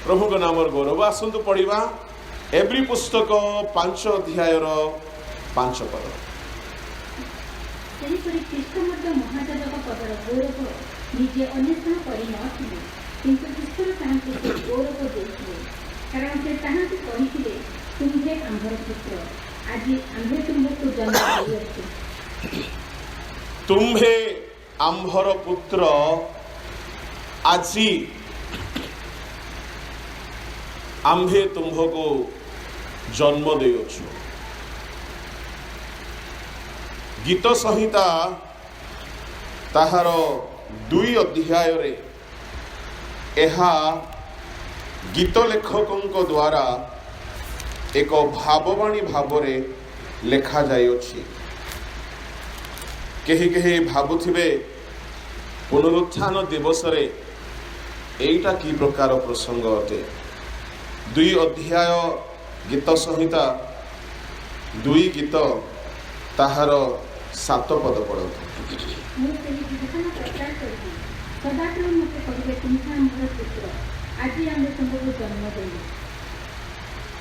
प्रभु को नाम गौरव। आसतु पढ़ा एवरी पुस्तक 5 अध्याय 5 पद। ख्रीष्ट महाजाजक पदर गौरव निजे अन्वेषण करनथिले किंतु ईश्वर ताहांकु गौरव देथिले कारण से ताहांकु कहिथिले तुम्हे आंभर पुत्र आज आंभे तुमको जन्म देइछि। तुम्हे आंभर पुत्र आजी आंभे तुम्हको जन्म देउछु। गीत संहिता ताहार 2 अध्याय रे एहा गीत लेखकों द्वारा एक भाववाणी भावरे लेखा जाइछि। केही केही भाबुथिबे पुनरुत्थान दिवस रे एइटा की प्रकार प्रसंग अटे। 2 अध्याय गीत संहिता 2 गीत ताहार 7 पद पढ़त।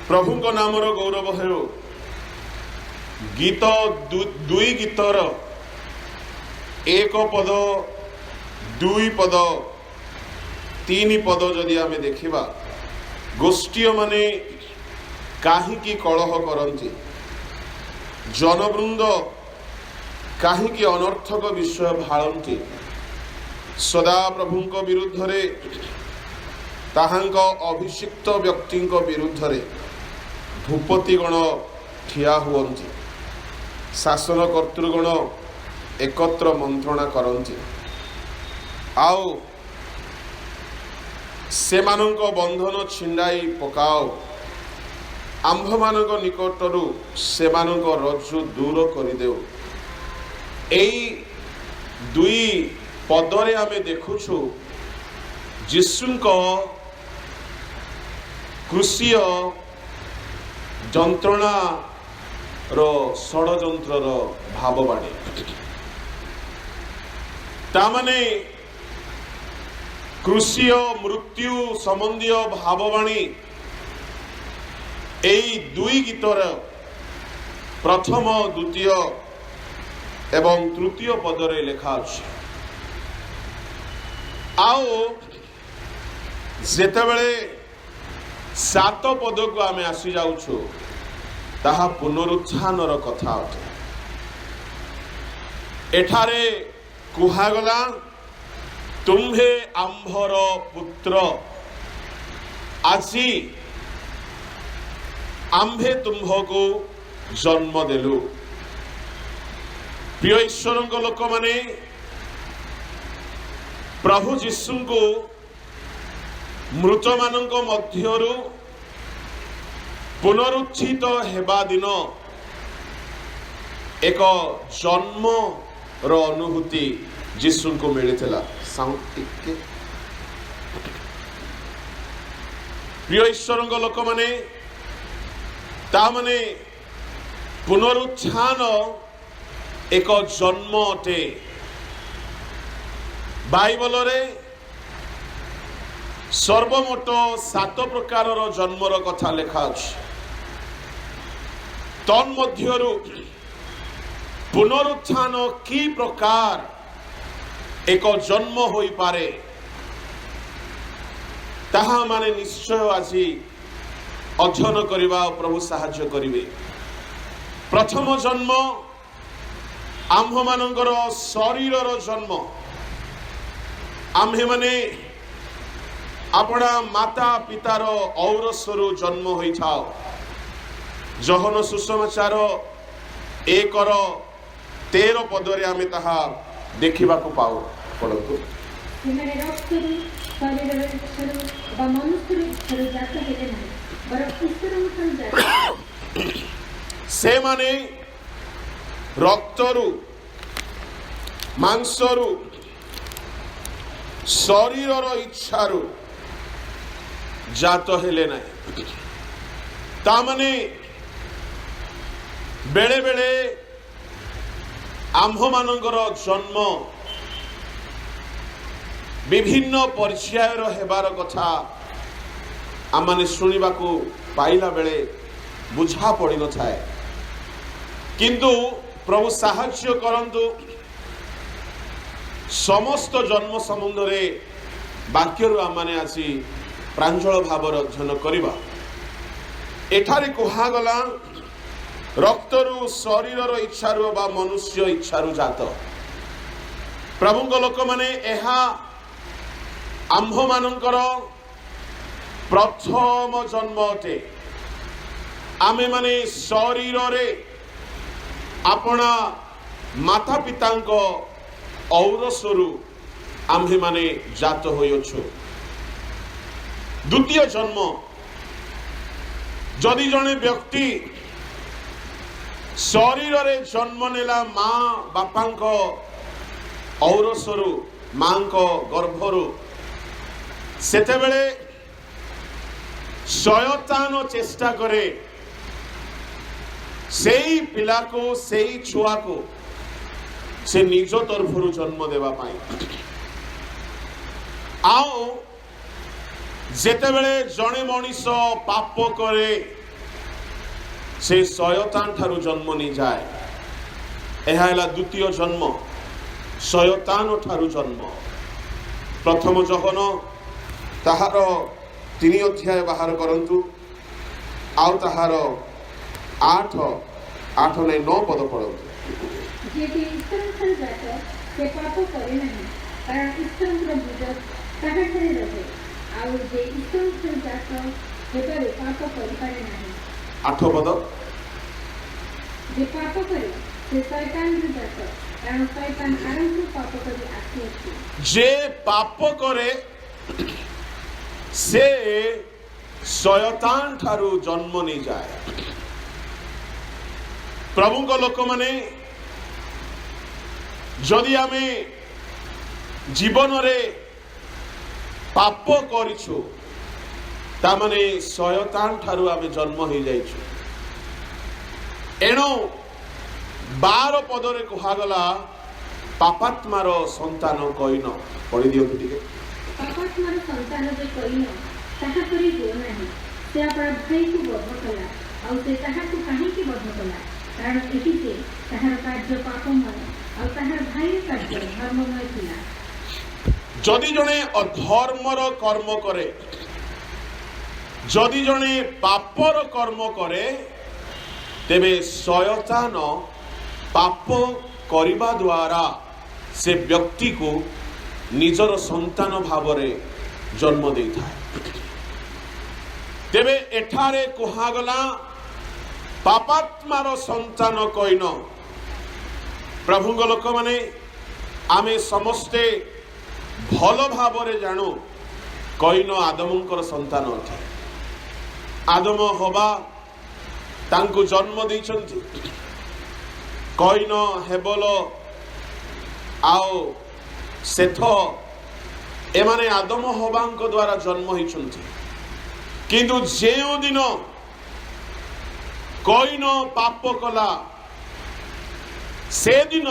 प्रभु को नाम गौरव हो। गीत 2 गीतर 1 पद 2 पद 3 पद जदि आमे देखिबा गोष्ठी माने काहीकि कलह करती, जनवृंद काहीकि अनर्थक विषय भाळंती, सदा प्रभुंक विरुद्ध रे ताहांक अभिषिक्त व्यक्तिंक विरुद्ध रे भूपतिगण ठिया हुअंती, शासन कर्तृगण एकत्र मंत्रणा करंती, आउ सेमानंक बंधन छिंडाई पकाओ, आंभ मानक निकटरू सेमानंक रज्जु दूर करदेउ। एई 2 पदरे आमे देखुछु जीशुंक कृषीय जंत्रणा रो षडयंत्र रो भाववाणी। तामाने कृषीय मृत्यु संबंधी भाववाणी एई 2 गीतर प्रथम द्वितीय एवं तृतीय पदरे लेखा अछि। आओ जेतेबेले 7 पद को आमे आसी जाउछु ताहा पुनरुत्थानर कथा अटे। एठारे कुहागला तुम्हे आंभर पुत्र आजी आंभे तुम्हको जन्म देलु। प्रिय ईश्वर लोक माने प्रभु जीशु को मृत मानक मध्यरु पुनरुत्थित हेबा दिन एक जन्म रो अनुभूति जीशु को मिलता। प्रिय ईश्वर लोक माने तामने पुनरुत्थान एक जन्म अटे। बाइबल रे सर्वमोट 7 प्रकार जन्मर कथा लेखा अछि। तन्मध्यरु पुनरुत्थान की प्रकार एक जन्म होई पारे ताहा माने निश्चय आसी अध्ययन करिबा प्रभु साहाय्य करिवे। प्रथम जन्म आम्भ मानकर शरीरर जन्म। आम्भे माने अपना माता पितार औरसरु जन्म होई थाओ। जहन सुसमाचार 1:13 पदरे आमे ताहा देखिबा को पाओ। पढନ୍ତୁ। से माने रक्तरु मांसरु शरीरर इच्छारु जात हेले नाही। ता माने बेले बेले आम्भ मानकर जन्म विभिन्न पर्यायर हेबार कथा आमने शुणा पाइला बेले बुझा पड़ न थाए किंतु प्रभु साहाय्य करंतु समस्त जन्म समुद्र वाक्य आमने आसी प्रांजल भाव अध्ययन करवा एठारे कुहागला रक्तरु शरीर इच्छारु बा मनुष्य इच्छारु जात प्रभु लोक माने एहा आम्भ मानकर प्रथम जन्म अटे आमे माने शरीर रे अपना माता पितांको औरसरु आम्भे माने जात होइछु। द्वितीय जन्म जदि जने व्यक्ति शरीर रे जन्म नेला माँ बापांको औरसरु मांको गर्भरु सेते बेले शयतान चेष्टा करे सेई पिला को सेई छुआ को से निज तरफरु जन्म देवा पाई आओ जेते बेले जने मनीष पाप करे से शयतान ठारू जन्म नहीं जाए यह है द्वितीय जन्म शयतान ठारू जन्म। प्रथम जहन ताहार 3 अध्याय बाहर करंतु आउ ताहार 8 नहीं 9 पद पढ़ंतु। जे कि ईश्वर जात से पाप करे नहीं कारण ईश्वर बुझ ताहा ठारे रहे आउ जे ईश्वर जात से पाप करि पारे नहीं। 8 पद जे पाप करे से शैतान जात कारण शैतान आरंभ पाप करि आसी जे पाप करे से शयतान ठारू जन्म नहीं जाए। प्रभु को लोक माने जदि आमे जीवन रे पाप करिछु ता माने शयतान ठारू आमे जन्म हो जाइछु। एणो 12 पदरे कुहागला पापात्मार संतान कइन पढ़ी दियो टिके। पापात्मार संतान जे कइन ताहा करी हो नाही से अपना भाई को बद्ध कला और से ताहा को काहे की बद्ध कला कारण एही से ताहार कार्य पापमय और ताहार भाई कार्य धर्ममय थिला। जदि जने अधर्मर कर्म करे जदि जने पापर कर्म करे तेबे शयतान पाप करिबा द्वारा से व्यक्ति को निजर संतान भावरे जन्म दे थाए। तेबे एठारे कुहागला पापात्मार संतान कइन प्रभु लोक माने आमे समस्ते भल भावरे जानू कइन आदमंकर संतान अटे। आदम हवा तांको जन्म देइछन्ति कइन हेबल आओ सेथ एमाने आदम हवांको द्वारा जन्म होइछन्ति किंतु जेउ दिन कइन पाप कला से दिन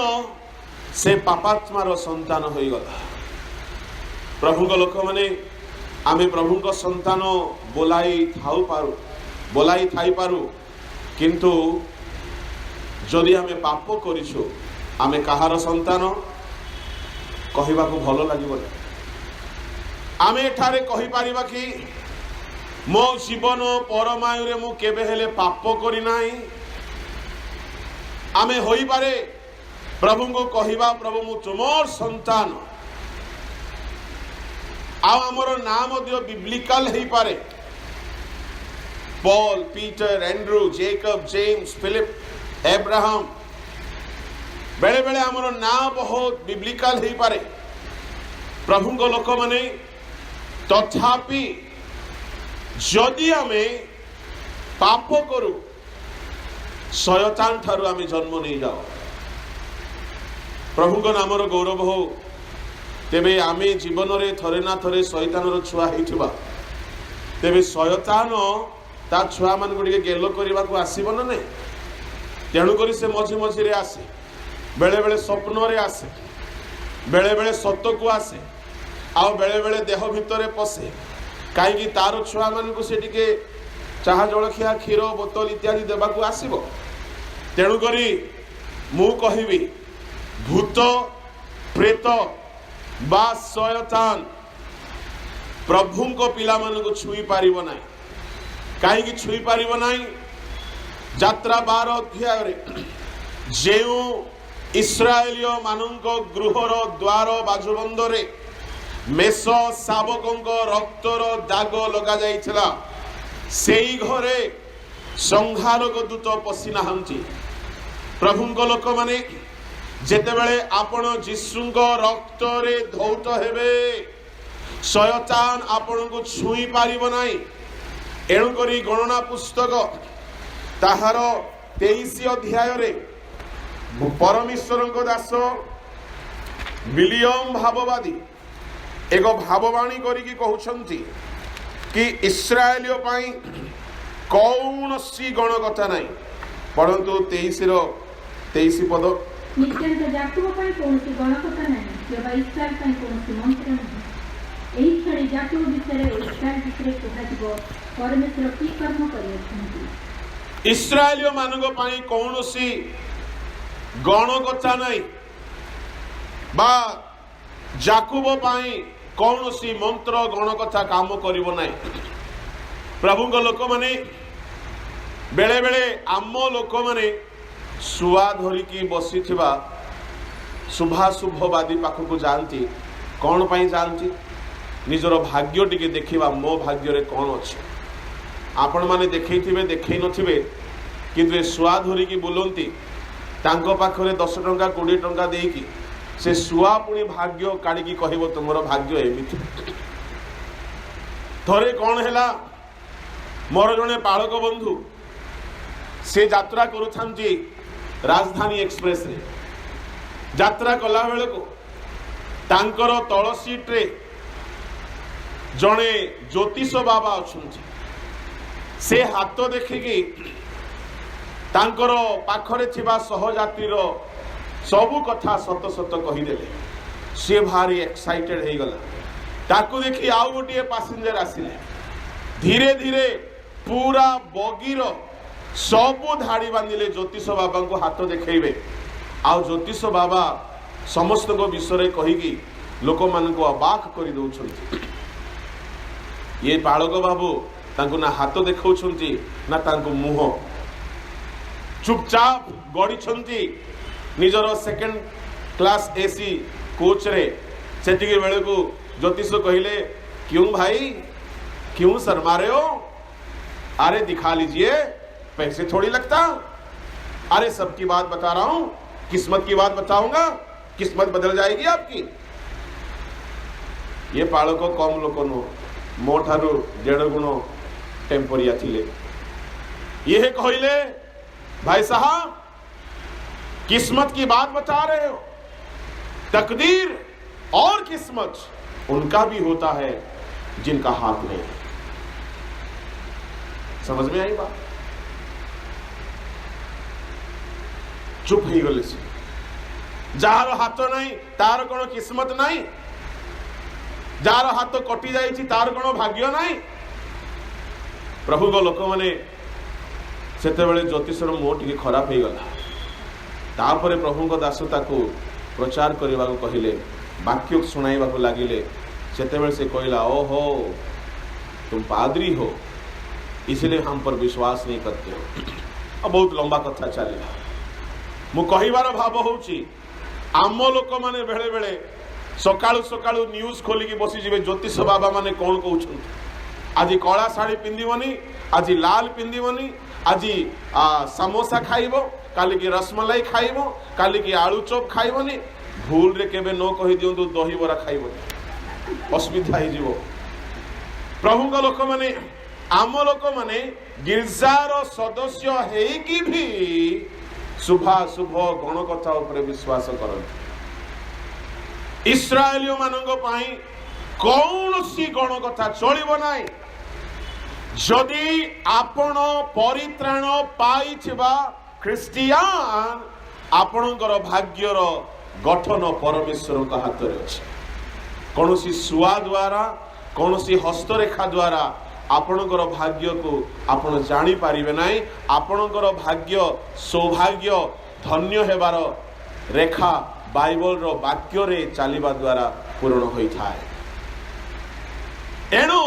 से पापात्मार संतान होई गला। प्रभु को लोक माने आमे प्रभु को संतान बोलाई थाई पारू किंतु जदि आमे पाप करिछु आमे कहार संतान कहिबा को भलो लागिबो। आमे एठारे कहि पारिबा कि मो जीवन परमायु रे मु केबे हेले पाप करि नाही। आमे होई पारे प्रभु को कहिबा प्रभु मु तुमर संतान आ हमर नाम दियो बिब्लिकल हेई पारे Paul Peter Andrew Jacob James Philip Abraham बेले बेले हमर नाम बहुत बिब्लिकल हेई पारे प्रभु को लोक माने तथापि जदि आमे पाप करू शयतान ठारू आमे जन्म नहीं जाओ। प्रभु को नामर गौरव हो तेबे आमे जीवन रे थरे ना थरे शयतान छुआ होइथिबा तेबे शयतान ता छुआ मान गुडी गेलो करबा को आसीबो न नै तेणु करी से मझी मझी रे आसे बेले बेले स्वप्न रे आसे बेले बेले सत्य को आसे आ बेले बेले देह भितरे पसे कहीं तार छुआ मान से टिके चाहा जलखिया क्षीर बोतल इत्यादि देवाक आसब। तेणुक मु कहबी भूत प्रेत बा शयतान प्रभु को पिला मानक छुई पारिब ना। कहीं छुई पारिब ना। यात्रा 12 अध्याय जो इस्राएलिय मानक गृहर द्वार बाजुबंदरे मेष शावकों रक्तर दाग लगा जाइथिला सेई घरे संहारक दूत पशि नाहंती। प्रभु लोक माने जेतेबेले आपण जीशुंक रक्त रे धौत हेबे शयतान आपण को छुई पारिब नाही। एणुकरी गणना पुस्तक ताहार 23 अध्याय रे परमेश्वर दास विलियम भाववादी एक भाववाणी करिकी कहउछंती कि इस्राएलियो पाई कौन सी गणकथा नहीं। परंतु 23 पद निश्चय जाकुब पाई कौन सी गणकथा नहीं केवल इस्राएल पाई कौन सी मंत्र नहीं। एही छड़ी जाकुब विषय इस्राएल विषय कहजिबो परमेश्वर की कर्म करियछंती। इस्राएलियो मानक पाई कौन सी गणकथा नहीं बा जाकुब पाई कौन सी मंत्र गणकथा काम करिबो नाही। प्रभु लोक माने बेले बेले आम लोक माने सुआ धरिकी बसीथिबा शुभाशुभवादी पाखक जाती। कौन पाई जाती? निजर भाग्य टिके देखिबा मो भाग्य रे कौन अछि। आपण माने देखैथिबे देखै नथिबे किंतु ए सुआ धरिकी बुलंती तांको पाखरे 10 टंका 20 टंका देकी से सुआ पुणी भाग्य काढ़ी कहब तुमर भाग्य एमती। थरे कौन है मोर जड़े पालक बंधु से यात्रा करुथांती राजधानी एक्सप्रेस रे यात्रा कला बेले को तांकर तल सीट रे जड़े ज्योतिष बाबा अच्छा से हाथ देखिकी तांकर पाखरे थिबा सहयात्रीर सबु कथा सत सत कहीदेले। सी भारी एक्साइटेड हो गला। ताकू देखी आउ गोटे पैसेंजर आसिले। धीरे धीरे पूरा बगीर सबु धाड़ी बांधिले ज्योतिष बाबा को हाथ देखैबे। आउ ज्योतिष बाबा समस्त को विषय कहीकि लोक मान को अबाक कर दौरान। ये पालक बाबू तांको ना हाथ देखौछंती ना तांको मुह चुपचाप गड़ी निजर सेकेंड क्लास एसी कोच रे सेटिके बेले को ज्योतिष कहले क्यों भाई क्यों शर्मा रहे हो? अरे दिखा लीजिए पैसे थोड़ी लगता। अरे सबकी बात बता रहा हूं, किस्मत की बात बताऊंगा, किस्मत बदल जाएगी आपकी। ये पालक कम लोक नो मो ठारू 1.5 गुण टेम्पोरिया थिले। ये कहले भाई साहब किस्मत की बात बता रहे हो। तकदीर और किस्मत उनका भी होता है जिनका हाथ में है। समझ में आई बात? चुप ही गले से जार हाथ नहीं तार कौन किस्मत नहीं, जार हाथ कटि जाइछि तार कौन भाग्य नहीं। प्रभु को लोक माने सेते बेले ज्योतिषर मुह टिके खराब हो गला। तापरे प्रभु को दासता को प्रचार करने को कहले, वाक्य शुणाइबा को लगिले। सेते से कहला ओहो तुम पादरी हो इसलिए हम पर विश्वास नहीं करते हो। अब बहुत लंबा कथा चलिला। मु कहिबार भाव होउची आम लोक माने बेले बेले सकाळु सकाळु न्यूज खोलिकी बसी जिवे ज्योतिष बाबा माने कौन कहउछन। आज कला शाढ़ी पिंधिबनी, आज लाल पिंधिबनी, आज समोसा खाइबो, काली की रसमलाई खाइबो, काली की आलू चॉप खाइबनी। भूल रे केबे नो कहि दियंतु दही बरा खाइबो, असुविधा हो जिवो। प्रभु का लोक माने आम लोक माने गिरजार सदस्य हेकी भी शुभाशुभ गणकथा उपरे विश्वास करते। इस्राएलियों मानंगो पाई कौन सी गणकथा चलिबो नाही। जदि आपण परित्राण पाइथिबा ख्रिस्टियान आपणकर भाग्यर गठन परमेश्वर हाथ में अच्छे। कौन सी सुआ द्वारा कौन सी हस्तरेखा द्वारा आपणकर भाग्य को आपण जानी पारिबे नाही। आपणकर भाग्य सौभाग्य धन्य हेबार रेखा बाइबल रो वाक्य रे चलिबा द्वारा पूर्ण होई थाए। एणु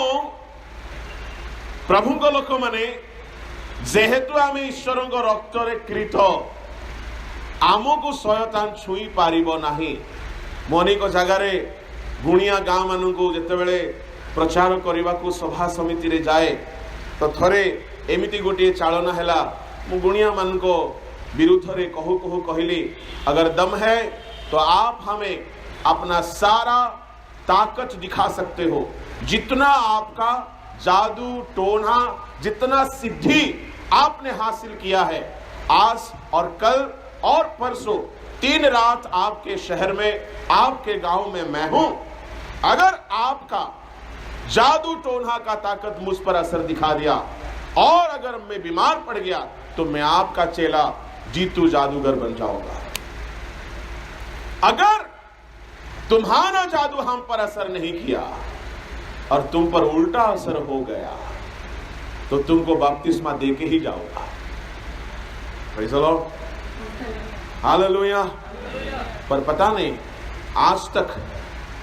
प्रभुक लोक माने जेहेतु आमे ईश्वर रक्त रे कृत आमको शयतान छुई पारिबो नाही। अनेक जगार गुणिया गाँ मानू जितेबले प्रचार करने को सभा समिति रे जाए तो थरे एमिति गोटे चालना है मु गुणिया मान को विरुद्ध रे कहू कहू कहली अगर दम है तो आप हमें अपना सारा ताकत दिखा सकते हो, जितना आपका जादू टोना जितना सिद्धि आपने हासिल किया है, आज और कल और परसों 3 रात आपके शहर में आपके गांव में मैं हूं। अगर आपका जादू टोना का ताकत मुझ पर असर दिखा दिया और अगर मैं बीमार पड़ गया तो मैं आपका चेला जीतू जादूगर बन जाऊंगा। अगर तुम्हारा जादू हम पर असर नहीं किया और तुम पर उल्टा असर हो गया तो तुमको बपतिस्मा दे के ही जाऊंगा। Praise the Lord, hallelujah. पर पता नहीं आज तक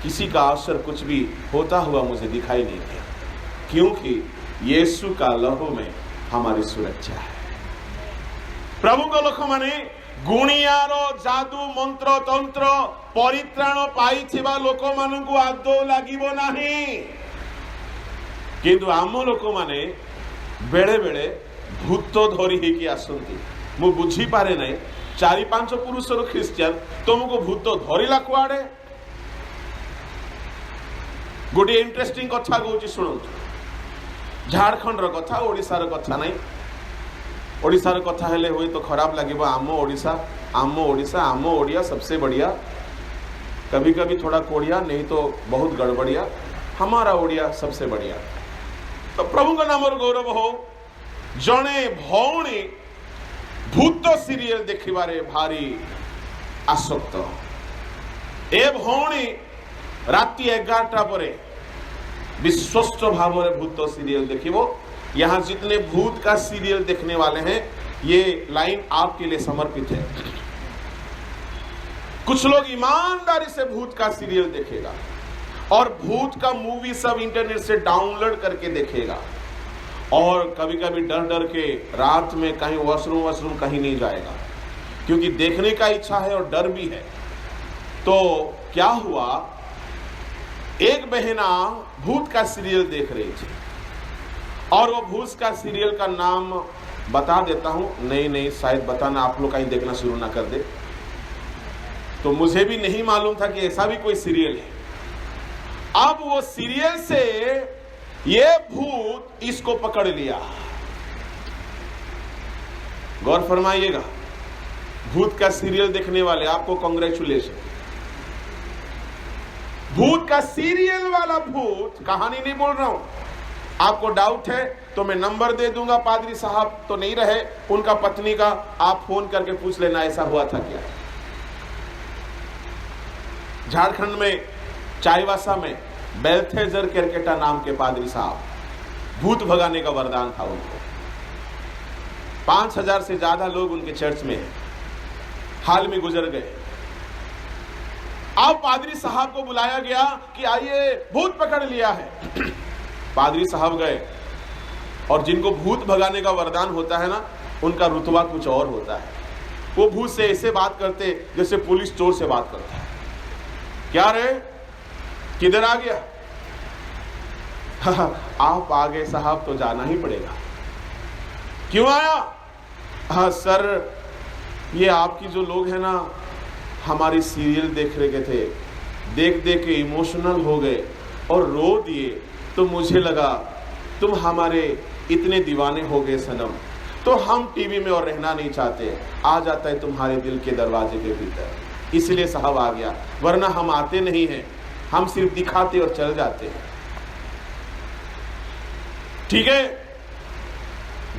किसी का असर कुछ भी होता हुआ मुझे दिखाई नहीं दिया, क्योंकि यीशु का लहू में हमारी सुरक्षा है। प्रभु को लोक माने गुणियार जादू मंत्र तंत्र परित्राण पाई लोक मान को आदौ लागिबो नाही, किंतु आम लोक माने बेले बेले भूत धरी हेकी आसंती। मु बुझी पारे नहीं 4-5 पुरुषर ख्रिस्टियन तुमको भूत धरिला कुआडे। गोटे इंटरेस्टिंग कथा कहूँ शुणु। झारखंड कथा ओडिशार कथा नहीं। ओडिशार कथा हेले हुए तो खराब लगे आम ओडिशा आम ओडिया सबसे बढ़िया, कभी कभी थोड़ा कोड़िया नहीं तो बहुत गड़बड़िया, हमारा ओडिया सबसे बढ़िया। तो प्रभु का नाम गौरव हो। जड़े भौणी भूत सीरियल देखिबारे भारी आसक्त। ए भौणी राति 11टा पर विश्वस्त भाव में भूत सीरियल देखिबो। यहाँ जितने भूत का सीरियल देखने वाले हैं ये लाइन आपके लिए समर्पित है। कुछ लोग ईमानदारी से भूत का सीरियल देखेगा और भूत का मूवी सब इंटरनेट से डाउनलोड करके देखेगा और कभी कभी डर डर के रात में कहीं वॉशरूम कहीं नहीं जाएगा, क्योंकि देखने का इच्छा है और डर भी है। तो क्या हुआ, एक बहना भूत का सीरियल देख रही थी और वो भूत का सीरियल का नाम बता देता हूं, नहीं शायद बताना आप लोग कहीं देखना शुरू ना कर दे। तो मुझे भी नहीं मालूम था कि ऐसा भी कोई सीरियल है। अब वो सीरियल से ये भूत इसको पकड़ लिया। गौर फरमाइएगा, भूत का सीरियल देखने वाले आपको कांग्रेचुलेशन। भूत का सीरियल वाला भूत, कहानी नहीं बोल रहा हूं। आपको डाउट है तो मैं नंबर दे दूंगा, पादरी साहब तो नहीं रहे, उनका पत्नी का आप फोन करके पूछ लेना ऐसा हुआ था क्या। झारखंड में चाईबासा में बेल्थेजर केरकेटा नाम के पादरी साहब, भूत भगाने का वरदान था उनको। 5000 से ज्यादा लोग उनके चर्च में हाल में गुजर गए। अब पादरी साहब को बुलाया गया कि आइए भूत पकड़ लिया है। पादरी साहब गए और जिनको भूत भगाने का वरदान होता है ना, उनका रुतबा कुछ और होता है। वो भूत से ऐसे बात करते जैसे पुलिस चोर से बात करता है। क्या रे, किधर आ गया? आप आ गए साहब तो जाना ही पड़ेगा। क्यों आया? हाँ सर, ये आपकी जो लोग हैं ना, हमारी सीरियल देख रहे थे, देख देख के इमोशनल हो गए और रो दिए, तो मुझे लगा तुम हमारे इतने दीवाने हो गए सनम, तो हम टीवी में और रहना नहीं चाहते। आ जाता है तुम्हारे दिल के दरवाजे के भीतर, इसलिए साहब आ गया, वरना हम आते नहीं हैं, हम सिर्फ दिखाते और चल जाते हैं। ठीक है,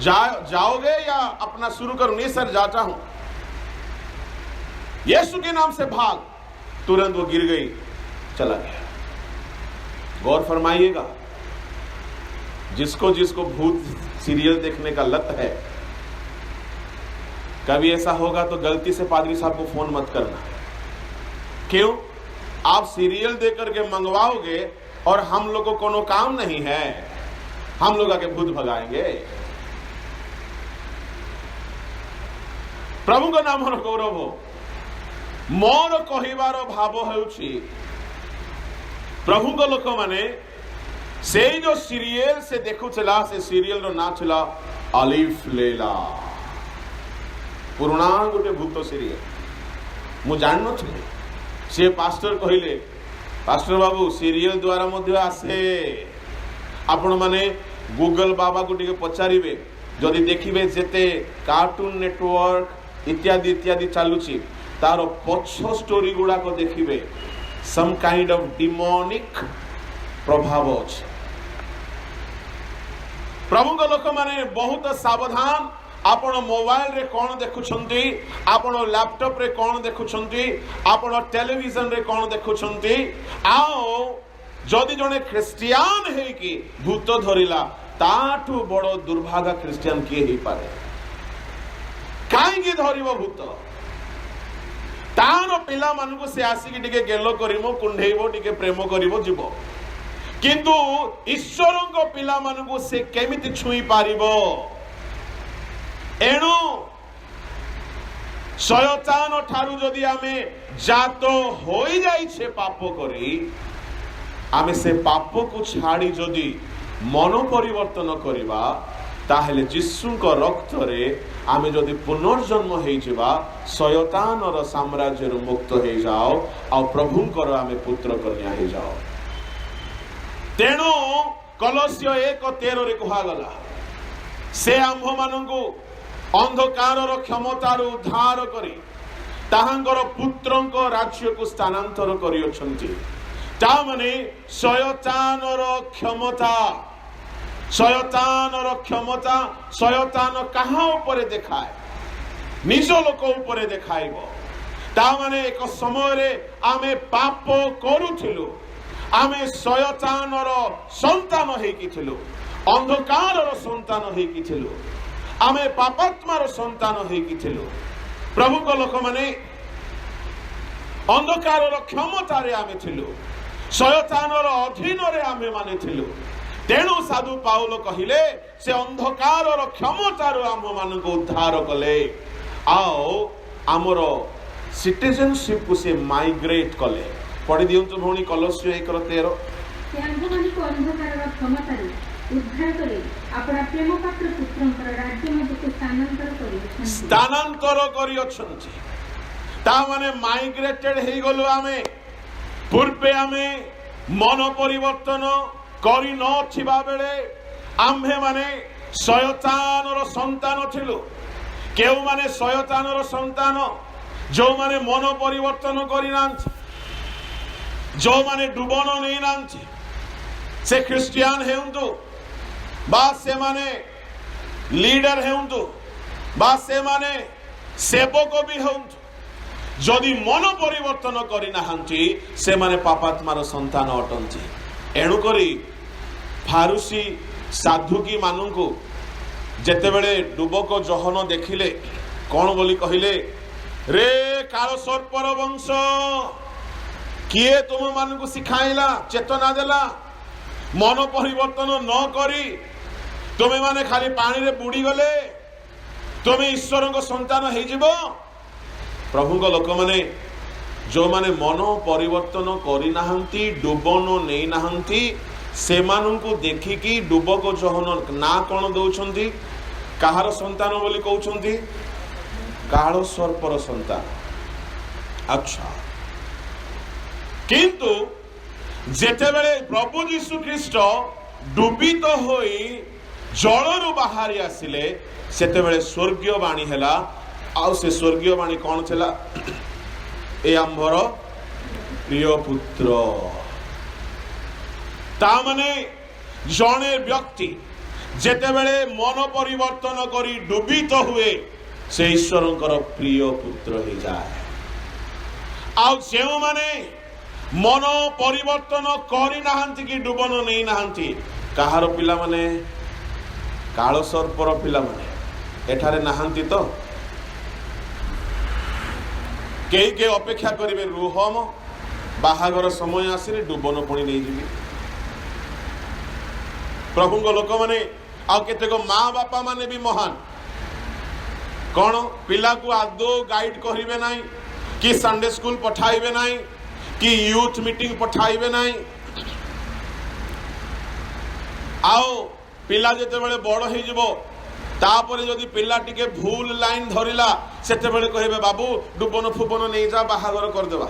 जाओगे या अपना शुरू करूं? नहीं सर, जाता हूं। यीशु के नाम से भाग। तुरंत वो गिर गई, चला गया। गौर फरमाइएगा, जिसको जिसको भूत सीरियल देखने का लत है, कभी ऐसा होगा तो गलती से पादरी साहब को फोन मत करना। क्यों? आप सीरियल देख करके मंगवाओगे और हम लोग को कोनो काम नहीं है, हम लोग आके भूत भगाएंगे। प्रभु का नाम गौरव हो। मोर कहिबार भाव हेउछि प्रभु को लोक माने से जो सीरियल से देखुला, से सीरियल रो ना थिला अलिफ लैला, पुराना गोटे भूत सीरियल। मु जान नथि, से पास्टर कहिले, पास्टर बाबू सीरियल द्वारा मध्य आसे, आपण माने गूगल बाबा को टिके पचारिबे, जदि देखिबे जेते कार्टून नेटवर्क इत्यादि इत्यादि चालुची, तार पछ स्टोरी गुड़ा को देखिबे सम काइंड ऑफ डिमोनिक प्रभाव अछि। प्रभु को लोक माने बहुत सावधान। आपण मोबाइल रे कौन देखुछंती, आपण लैपटॉप रे कौन देखुछंती, आपण टेलीविजन रे कौन देखुछंती। आओ जदि जने ख्रिस्टियान है कि भूत धरिला, ताठू बड़ दुर्भागा ख्रिस्टियान किए ही पारे। काईकि धरिबो भूत? तार पिला मानकु से आसिक टिके गेलो करिमो, कुंढेइबो, टिके प्रेम करिबो जीवो, किंतु ईश्वरଙ୍କ पिला मानकु से केमिति छुई पारिबो? एणु शयतान ठारू जदि आमे जात होई जाइछे पाप करी, आमे से पाप को छाड़ी जदि मन परिवर्तन करिबा, ताहेले यीशुଙ୍କ रक्तरे आमे जदि पुनर्जन्म होई जिबा, शयतानर साम्राज्य मुक्त हो जाओ आ प्रभुଙ୍କର आमे पुत्र कन्या हो जाओ। तेणु कलस्य 1:13 रे कहा गला, से आम्भ मानंकु अंधकार क्षमतार उद्धार करी ताहांकर पुत्रंक राज्य को स्थानांतर करियछंती। ता माने शयतानर क्षमता, शयतानर क्षमता, शयतान कहाँ ऊपर देखाए? निज लोक ऊपर देखाइबो। ता माने एक समय रे आमे पाप करूथिलु, आमे शयतानर संतान हेकी थिलु, अंधकारर संतान हेकी थिलु, आमे पापात्मार संतान हेकी थिलु। प्रभु को लोक माने अंधकारर क्षमतारे आमे थिलु, शयतानर अधीन रे आमे माने थिलु। तेणु साधु पाउल कहिले से अंधकारर क्षमतार आम मान को उद्धार कले, आओ आमर सिटीजनशिप को से माइग्रेट कले। पढ़ी दियंतु भौणी कलस्य 1:13। से आंभमानी को अंधकारर क्षमतार उद्धार कले, आपणा प्रेम पात्र पुत्रंकर राज्य मध्ये को स्थानांतर करियछंती। ता माने माइग्रेटेड हेई गलो। आमे पूर्वे आमे मन परिवर्तन करी नथिबा बेले आम्भे माने शयतानर संतान थिलु। केउ माने शयतानर संतान जो माने मन परिवर्तन करी नांथि, जो माने डुबन नै नांथि, से ख्रिस्टियान हेउंतु बा से माने लीडर हेउंतु बा से माने सेवक भी हेउंतु, जदि मन परिवर्तन करी नाहंती से माने पापात्मार संतान अटंती। एणु करी फारुसी साधुकी मानू जेते बेले डुबक जहन देखिले कौन बोली कहिले, रे काल सर्पर वंश किए तुम मानू सिखाइला, चेतना देला, मन परिवर्तन न करी तुम्हें माने खाली पानी रे बुड़ी गले, तुम्हें ईश्वर को संतान हो जिवो। प्रभु को लोक माने जो माने मन परिवर्तन करी नाहंती, डुबन नहीं नाहंती, से मानू देखिकी डुबक जहन ना कौन दौरान कहार संतान बोली कहउछंती, काल सर्पर संतान। अच्छा, किंतु जेतेबेले प्रभु यीशु ख्रीष्ट डुबित होई जलरू बाहरी आसिले, सेतेबेले स्वर्गीय वाणी हैला। आ से स्वर्गीय वाणी कौन थिला? ए आंभर प्रिय पुत्र। ता माने जने व्यक्ति जेतेबेले मन परिवर्तन करी डुबित हुए, से ईश्वरंकर प्रिय पुत्र हो जाए। आ से माने मन परिवर्तन करी नाहंती कि डुबन नहीं नाहंती, କାହାର ପିଲାମାନେ? କାଳ ସର୍ପର ପିଲାମାନେ ଏଠାରେ ନାହାନ୍ତି ତ? କେହି କେହି ଅପେକ୍ଷା କରିବେ, ରୁହମ ବାହାଘର ସମୟ ଆସିଲେ ଡୁବନ ପୁଣି ନେଇଯିବି। ପ୍ରଭୁଙ୍କ ଲୋକମାନେ ଆଉ କେତେକ ମା ବାପା ମାନେ ବି ମହାନ। କ'ଣ ପିଲାକୁ ଆଦୌ ଗାଇଡ୍ କରିବେ ନାହିଁ, କି ସଣ୍ଡେ ସ୍କୁଲ ପଠାଇବେ ନାହିଁ, କି ୟୁଥ୍ ମିଟିଂ ପଠାଇବେ ନାହିଁ। ଆଉ ପିଲା ଯେତେବେଳେ ବଡ଼ ହେଇଯିବ, ତାପରେ ଯଦି ପିଲା ଟିକେ ଭୁଲ ଲାଇନ୍ ଧରିଲା, ସେତେବେଳେ କହିବେ ବାବୁ ଡୁବନ ଫୁବନ ନେଇଯା, ବାହାଘର କରିଦେବା।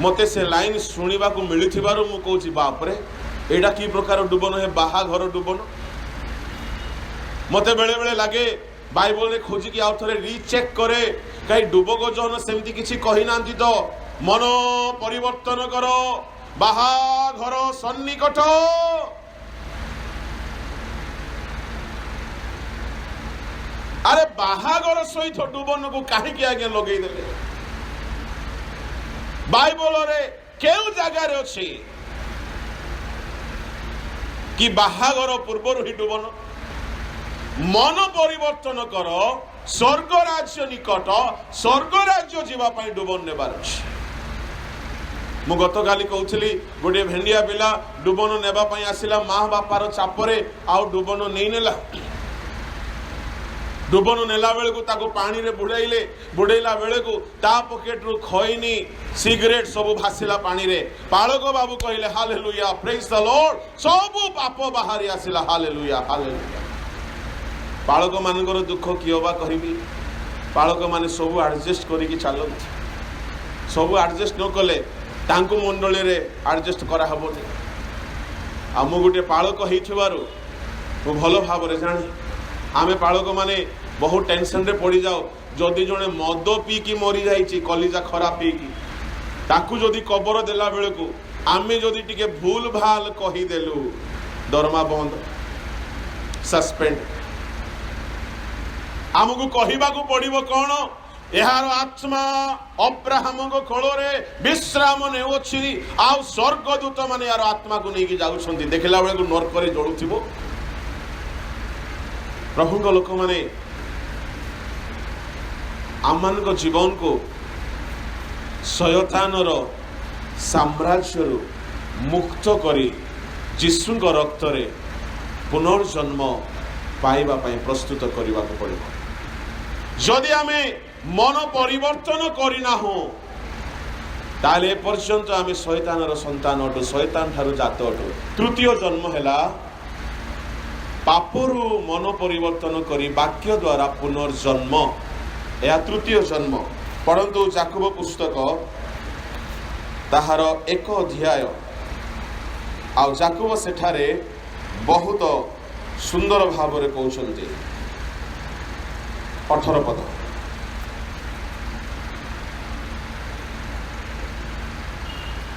ମୋତେ ସେ ଲାଇନ୍ ଶୁଣିବାକୁ ମିଳିଥିବାରୁ ମୁଁ କହୁଛି, ବାପରେ ଏଇଟା କି ପ୍ରକାର ଡୁବନ? ହେ ବାହାଘର ଡୁବନ। ମୋତେ ବେଳେବେଳେ ଲାଗେ ବାଇବଲରେ ଖୋଜିକି ଆଉ ଥରେ ରିଚେକ୍ କରେ, କାହିଁ ଡୁବକ ଜହନ ସେମିତି କିଛି କହିନାହାନ୍ତି ତ। ମନ ପରିବର୍ତ୍ତନ କର, ବାହାଘର ସନ୍ନିକଟ। ଆରେ ବାହାଘର ସହିତ ଡୁବନକୁ କାହିଁକି ଆଜ୍ଞା ଲଗେଇଦେଲେ? ବାଇବଲରେ କେଉଁ ଜାଗାରେ ଅଛି କି ବାହାଘର ପୂର୍ବରୁ ହିଁ ଡୁବନ? ମନ ପରିବର୍ତ୍ତନ କର, ସ୍ୱର୍ଗ ରାଜ୍ୟ ନିକଟ, ସ୍ୱର୍ଗ ରାଜ୍ୟ ଯିବା ପାଇଁ ଡୁବନ ନେବାର ଅଛି। ମୁଁ ଗତକାଲି କହୁଥିଲି, ଗୋଟିଏ ଭେଣ୍ଡିଆ ପିଲା ଡୁବନ ନେବା ପାଇଁ ଆସିଲା, ମା ବାପାର ଚାପରେ ଆଉ ଡୁବନ ନେଇନେଲା। ଡୁବନ ନେଲା ବେଳକୁ ତାକୁ ପାଣିରେ ବୁଡ଼େଇଲା ବେଳକୁ ତା ପକେଟରୁ ଖଇନି ସିଗାରେଟ୍ ସବୁ ଭାସିଲା ପାଣିରେ। ପାଳକ ବାବୁ କହିଲେ ହାଲେଲୁୟା, ପ୍ରେଜ୍ ଦ ଲର୍ଡ, ସବୁ ପାପ ବାହାରି ଆସିଲା। Hallelujah hallelujah. ପାଳକ ମାନଙ୍କର ଦୁଃଖ କିଏ ବା କହିବି? ପାଳକ ମାନେ ସବୁ ଆଡଜଷ୍ଟ କରିକି ଚାଲନ୍ତି। ସବୁ ଆଡଜଷ୍ଟ ନ କଲେ ତାଙ୍କୁ ମଣ୍ଡଳୀରେ ଆଡଜଷ୍ଟ କରାହେବନି। ଆଉ ମୁଁ ଗୋଟେ ପାଳକ ହେଇଥିବାରୁ ମୁଁ ଭଲ ଭାବରେ ଜାଣେ, ଆମେ ପାଳକ ମାନେ ବହୁତ ଟେନସନରେ ପଡ଼ିଯାଉ। ଯଦି ଜଣେ ମଦ ପିଇକି ମରିଯାଇଛି, କଲିଜା ଖରାପ ହେଇକି, ତାକୁ ଯଦି କବର ଦେଲା ବେଳକୁ ଆମେ ଯଦି ଟିକେ ଭୁଲ ଭାଲ କହିଦେଲୁ, ଦରମା ବନ୍ଦ, ସସ୍ପେଣ୍ଡ। ଆମକୁ କହିବାକୁ ପଡ଼ିବ କ'ଣ? ଏହାର ଆତ୍ମା ଅବ୍ରାହମଙ୍କ କୋଳରେ ବିଶ୍ରାମ ନେଉଅଛି, ଆଉ ସ୍ୱର୍ଗଦୂତ ମାନେ ଏହାର ଆତ୍ମାକୁ ନେଇକି ଯାଉଛନ୍ତି। ଦେଖିଲା ବେଳକୁ ନର୍କରେ ଜଳୁଥିବ। ପ୍ରଭୁଙ୍କ ଲୋକମାନେ ଆମମାନଙ୍କ ଜୀବନକୁ ଶୟତାନର ସାମ୍ରାଜ୍ୟରୁ ମୁକ୍ତ କରି ଯୀଶୁଙ୍କ ରକ୍ତରେ ପୁନର୍ଜନ୍ମ ପାଇବା ପାଇଁ ପ୍ରସ୍ତୁତ କରିବାକୁ ପଡ଼ିବ। ଯଦି ଆମେ ମନ ପରିବର୍ତ୍ତନ କରିନାହୁଁ, ତାହେଲେ ଏପର୍ଯ୍ୟନ୍ତ ଆମେ ଶୟତାନର ସନ୍ତାନ ଅଟୁ, ଶୟତାନ ଠାରୁ ଜାତ ଅଟୁ। ତୃତୀୟ ଜନ୍ମ ହେଲା ପାପରୁ ମନ ପରିବର୍ତ୍ତନ କରି ବାକ୍ୟ ଦ୍ୱାରା ପୁନର୍ଜନ୍ମ। ଏହା ତୃତୀୟ ଜନ୍ମ। ପଢ଼ନ୍ତୁ ଯାକୋବ ପୁସ୍ତକ ତାହାର 1 ଅଧ୍ୟାୟ। ଆଉ ଯାକୋବ ସେଠାରେ ବହୁତ ସୁନ୍ଦର ଭାବରେ କହୁଛନ୍ତି 18 ପଦ।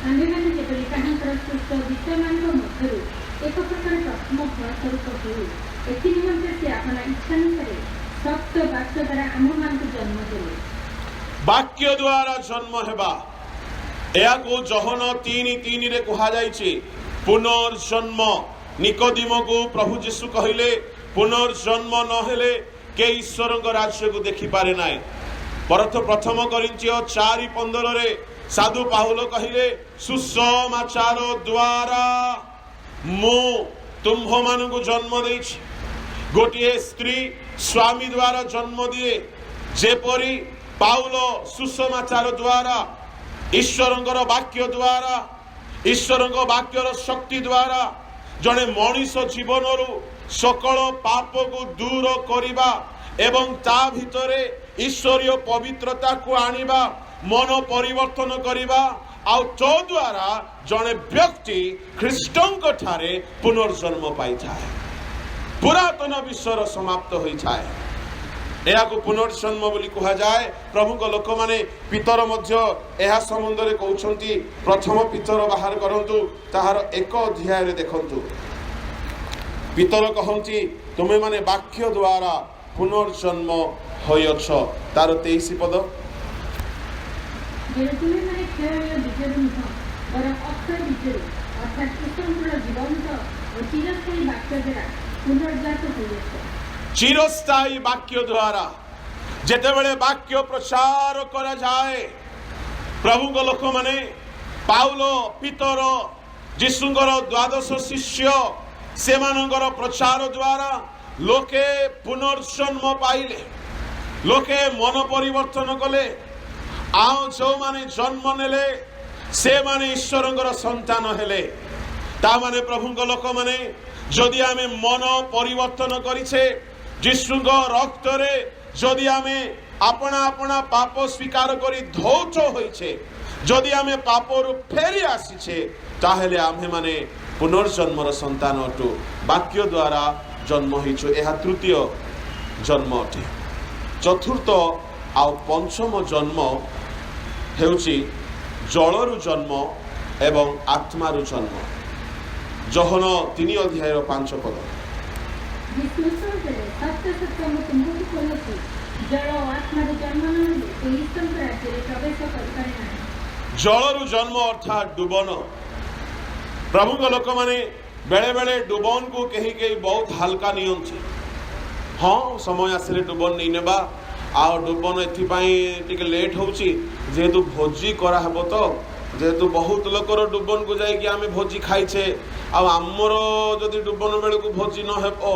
ଆମ୍ଭେମାନେ ଯେପରି ତାହାଙ୍କର ସୃଷ୍ଟ ବିଷୟମାନଙ୍କ ମଧ୍ୟରୁ ଏକ ପ୍ରକାର ପ୍ରଥମ ଫଳ ସ୍ୱରୂପ ହେଉ, ଏଥି ନିମନ୍ତେ ସେ ଆପଣ ଇଚ୍ଛାନୁସାରେ ସତ୍ୟ ବାକ୍ୟ ଦ୍ୱାରା ଆମମାନଙ୍କୁ ଜନ୍ମ ଦେଲେ। ବାକ୍ୟ ଦ୍ୱାରା ଜନ୍ମ ହେବା, ଏହାକୁ ଜହନ 3:3 କୁହାଯାଇଛି ପୁନର୍ଜନ୍ମ। ନିକୋଦିମକୁ ପ୍ରଭୁ ଯୀଶୁ କହିଲେ, ପୁନର୍ଜନ୍ମ ନହେଲେ କେହି ଈଶ୍ୱରଙ୍କ ରାଜ୍ୟକୁ ଦେଖିପାରେ ନାହିଁ। ପ୍ରଥମ କରିନ୍ଥିୟ 4:15 ସାଧୁ ପାଉଲ କହିଲେ, ସୁସମାଚାର ଦ୍ୱାରା ମୁଁ ତୁମ୍ଭମାନଙ୍କୁ ଜନ୍ମ ଦେଇଛି। ଗୋଟିଏ ସ୍ତ୍ରୀ ସ୍ୱାମୀ ଦ୍ୱାରା ଜନ୍ମ ଦିଏ, ଯେପରି ପାଉଲ ସୁସମାଚାର ଦ୍ୱାରା, ଈଶ୍ୱରଙ୍କର ବାକ୍ୟ ଦ୍ୱାରା, ଈଶ୍ୱରଙ୍କ ବାକ୍ୟର ଶକ୍ତି ଦ୍ୱାରା ଜଣେ ମଣିଷ ଜୀବନରୁ ସକଳ ପାପକୁ ଦୂର କରିବା ଏବଂ ତା ଭିତରେ ଈଶ୍ୱରୀୟ ପବିତ୍ରତାକୁ ଆଣିବା, ମନ ପରିବର୍ତ୍ତନ କରିବା, ଆଉ ତଦ୍ୱାରା ଜଣେ ବ୍ୟକ୍ତି ଖ୍ରୀଷ୍ଟଙ୍କ ଠାରେ ପୁନର୍ଜନ୍ମ ପାଇଥାଏ। ପୁରାତନ ବିଶ୍ୱର ସମାପ୍ତ ହୋଇଥାଏ। ଏହାକୁ ପୁନର୍ଜନ୍ମ ବୋଲି କୁହାଯାଏ। ପ୍ରଭୁଙ୍କ ଲୋକମାନେ ପିତର ମଧ୍ୟ ଏହା ସମ୍ବନ୍ଧରେ କହୁଛନ୍ତି। ପ୍ରଥମ ପିତର ବାହାର କରନ୍ତୁ, ତାହାର 1 ଅଧ୍ୟାୟରେ ଦେଖନ୍ତୁ। ପିତର କହନ୍ତି, ତୁମେମାନେ ବାକ୍ୟ ଦ୍ୱାରା ପୁନର୍ଜନ୍ମ ହୋଇଅଛ। ତାର 23 ପଦ। ତୁମେମାନେ କ୍ଷୟ ବୀଜରୁ ନୁହଁ, ବରଂ ଅକ୍ଷୟ ବୀଜରୁ ଅର୍ଥାତ୍ अर्थात ईश्वर जीवंत और चिरस्थायी वाक्य द्वारा पुनर्जात होइछ। चिरस्थायी वाक्य द्वारा जेतेबेले वाक्य प्रचार करा जाए प्रभु को लोक माने पाउलो पीतर जीशुंकर द्वादश शिष्य से मानकर प्रचार द्वारा लोके पुनर्जन्म पाइले, लोके मन परिवर्तन कले। आउ जो माने जन्म नेले से माने ईश्वरंकर संतान हेले। ता माने प्रभुंक लोक माने जदि आमे मन परिवर्तन करिछे जीशुंक रक्त रे जदि आमे अपना अपना पाप स्वीकार करी धौत होइछे, जदि आमे पापरु फेरी आसीछे ताहेले आमे माने पुनर्जन्मर संतान अटु। वाक्य द्वारा जन्म होइछु, एहा तृतीय जन्म अटे। चतुर्थ आउ पंचम जन्म हेउछि जलरु जन्म एवं आत्मारु जन्म। जोहन 3 अध्याय 5 पद। सत्य सत्य मैं तुमको कहूँ जल आत्मारु जन्म नहीं तो ईश्वर राज्य में प्रवेश कर पारे नहीं। जलरु जन्म अर्थात डुबन। प्रभु को लोक माने बेले बेले डुबन को कहीं कहीं बहुत हल्का नियंती। हाँ समय आसिले डुबन नहीं नेबा आ डुबन एथि लेट होउची जेहेतु भोजी करा हबो तो जेहेतु बहुत लोकर डुबन को जाई कि आमे भोजी खाइछे आ हमर जदि डुबन बेले को भोजी न हेबो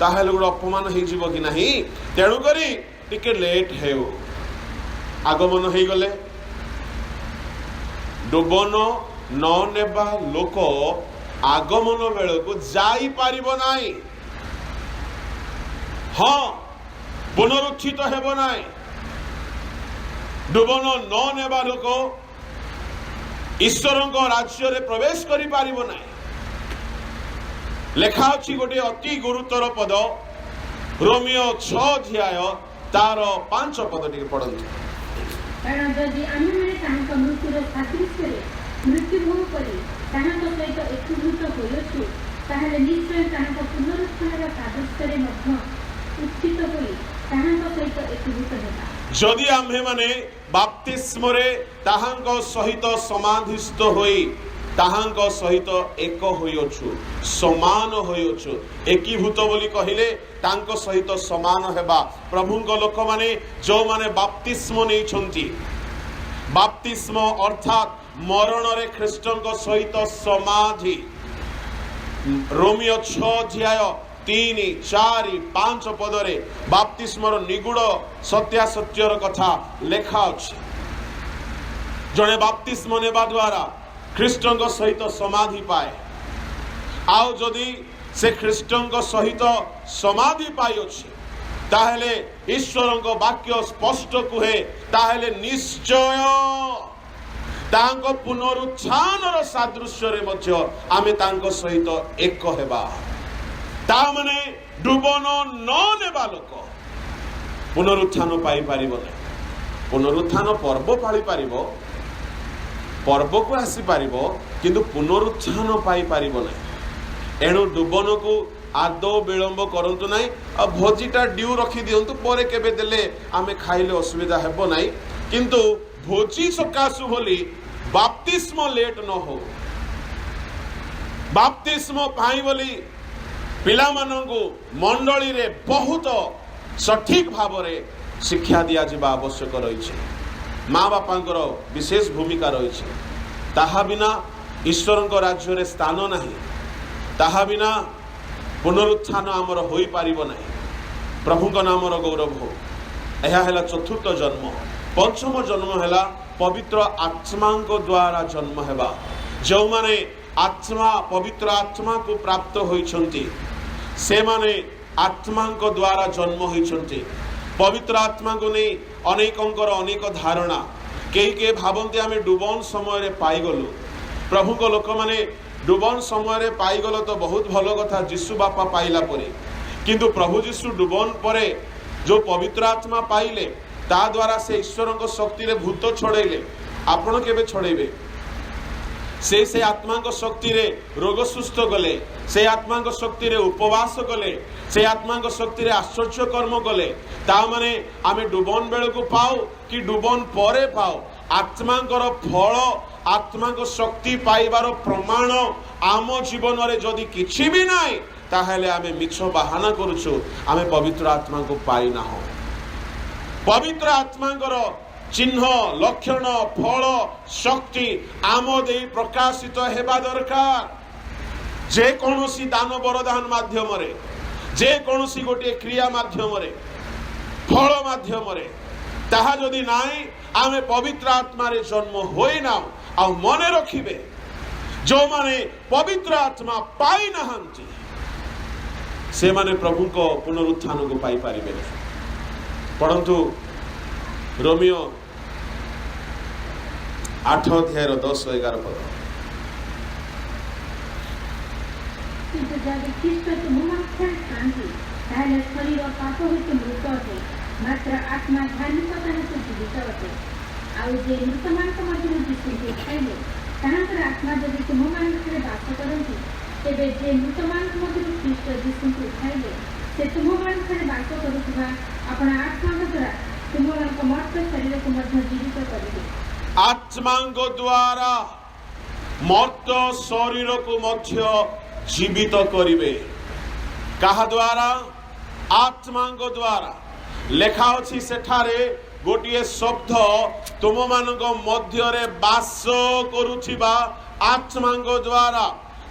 ताहेले गुड अपमान हेइ जिवो कि नाही। तेणु करी टिके लेट हेउ आगमन हेइ गले डुबन न नेबा लोक आगमन बेले को जाई पारिबो नाही। हाँ पुनरुत्थित हेबो नाही। डुबन न नेबा लोक ईश्वरंक राज्य रे प्रवेश करि पारिबो नाही। लेखा अछि गोटे अति गुरुतर पद रोमियो 6 अध्याय तार 5 पद टिके पढंतु। कारण जदि आमे माने तांका मृत्युर सादृश्य मृत्यु भोग करी ताहांक सहित एकभूत होइछु ताहाले निश्चय ताहांक पुनरुत्थानर सादृश्य मध्य उत्थित होई ताहांक सहित एकभूत हेबा। जदि आम्हे माने बाप्तिस्म रे ताहांक सहित समाधिस्थ होई ताहांक सहित एक होइछु समान होइछु एकीभूत बोली कहिले तांक सहित समान हेबा। प्रभुंक लोक माने जो माने बाप्तिस्म नै छंती बाप्तिस्म अर्थात मरण रे ख्रीष्टंक सहित समाधि। रोमियो 6 अध्याय 3, 4, 5 पदरे बाप्तिस्मर निगूढ़ सत्यासत्यर कथा लेखा अछि। जड़े बाप्तिस्म नेबा द्वारा ख्रीष्टंक सहित समाधि पाए। आउ जदि से ख्रीष्टंक सहित समाधि पाई अछि ताहेले ईश्वरंक वाक्य स्पष्ट कुहे ताहेले निश्चय तांको पुनरुत्थानर सादृश्य रे मध्य आमे तांको सहित एक हेबा। ता माने डुबन न नेबा लोक पुनरुत्थान पाई पारिबो नै। पुनरुत्थान पर्व पाली पारिबो पर्व को आसी पारिबो किंतु पुनरुत्थान पाई पारिबो नै। एणु डुबन को आदौ विलंब करंतु नै। आ भोजीटा ड्यू रखी दियंतु परे केबे देले आमे खाइले असुविधा हेबो नै। किंतु भोजी सकासु बोली बाप्तिस्म लेट न हो। बाप्तिस्म पाई बोली पिला मानंगु मंडली रे बहुत सठिक भाव रे शिक्षा दिया जिबा आवश्यक रही। माँ बापांकर विशेष भूमिका रही। ताहा बिना ईश्वरंक राज्य रे स्थान नाही। ताहा बिना पुनरुत्थान आमर होई पारिबो नाही। प्रभुंक नामर गौरव हो। यह है चतुर्थ जन्म। पंचम जन्म है पवित्र आत्मा द्वारा जन्म हेबा। जो माने आत्मा पवित्र आत्मा को प्राप्त होइछंती से माने आत्मा द्वारा जन्म होइछंती। पवित्र आत्मा को नहीं अनेकंकर अनेक धारणा कई के भावंती आमे डुबन समय रे पाई गलु। प्रभु को लोक माने डुबन समय रे पाई गलो तो बहुत भलो कथा जीशु बापा पाइला परे। किंतु प्रभु जीशु डुबन परे जो पवित्र आत्मा पाइले ता द्वारा से ईश्वरंक शक्ति रे भूत छड़ेले। आपण केबे छड़ेबे? से आत्मा शक्ति रे रोग सुस्थ गले। से आत्मा शक्ति रे उपवास गले। से आत्मा शक्ति रे आश्चर्य कर्म गले। ता माने आमे डुबन बेल को पाओ कि डुबन परे पाओ आत्मा फल आत्मा को शक्ति पाइबार प्रमाण आम जीवन रे जदि किछि भी नाही ताहेले आमे मिछ बहाना करूछु आमे पवित्र आत्मा को पाई ना हो। पवित्र आत्मा चिन्ह लक्षण फल शक्ति आम दे प्रकाशित हेबा दरकार। जे कोनोसी दान वरदान माध्यम रे जे कोनोसी गोटे क्रिया माध्यम रे फल माध्यम रे ताहा जदि नाही आमे पवित्र आत्मा रे जन्म होई ना आ मने रखिबे जो माने पवित्र आत्मा पाई नाहंती से माने प्रभु को पुनरुत्थान को पाई पारिबे। परंतु रोमियो 8 अध्याय 10-11 पद କିନ୍ତୁ ଯଦି ଖ୍ରୀଷ୍ଟ ତୁମମାନଙ୍କର ଥାନ୍ତି ତାହେଲେ ଶରୀର ପାପ ହେତୁ ମୃତ ଅଟେ ମାତ୍ର ଆତ୍ମା ଧାର୍ମିକତା ହେତୁ ଜୀବିତ ଅଟେ। ଆଉ ଯେ ମୃତମାନଙ୍କ ମଧ୍ୟରୁ ଯୀଶୁଙ୍କୁ ଉଠାଇଲେ ତାହାଙ୍କର ଆତ୍ମା ଯଦି ତୁମମାନଙ୍କରେ ବାସ କରନ୍ତି ତେବେ ଯେ ମୃତମାନଙ୍କ ମଧ୍ୟରୁ ଖ୍ରୀଷ୍ଟ ଯୀଶୁଙ୍କୁ ଉଠାଇଲେ ସେ ତୁମମାନଙ୍କରେ ବାସ କରୁଥିବା ଆପଣ ଆତ୍ମାଙ୍କ ଦ୍ୱାରା ତୁମମାନଙ୍କ ମର୍ତ୍ତ ଶରୀରକୁ ମଧ୍ୟ ଜୀବିତ କରିବେ। आत्मांग द्वारा मर्त शरीर को मध्य जीवित करिवे। कहा द्वारा? आत्मांग द्वारा। लेखा अछि सेठारे गोटिए शब्द तुम मानक मध्य रे बास करुथिबा आत्मांग द्वारा।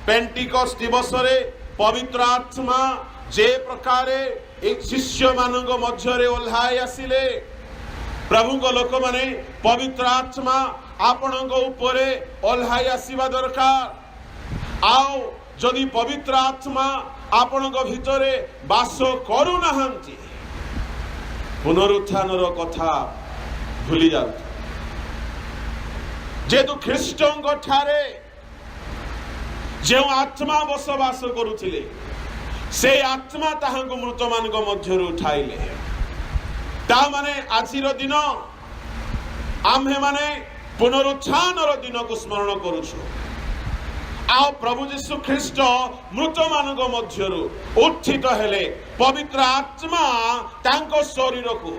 पेंटिकस्ट दिवस रे पवित्र आत्मा जे प्रकारे एक शिष्य मानक मध्य रे ओल्हाई आसिले प्रभु को लोक माने पवित्र आत्मा आपणक उपरे ओल्हाई आसीबा दरकार। आओ जदि पवित्र आत्मा आपणक भितरे बास करू नाहंती पुनरुत्थान रो कथा भूली जाउ। जेतु ख्रीष्टंक ठारे जे आत्मा बसवास करुथिले से आत्मा ताहांको मृत मानक मध्यरु उठाइले। ता माने आजिर दिन आम्हे माने पुनरुत्थान दिन को स्मरण करुछु। आओ प्रभु यीशु ख्रीष्ट मृत मानक मध्यरु उत्थित हेले पवित्र आत्मा तांको शरीर को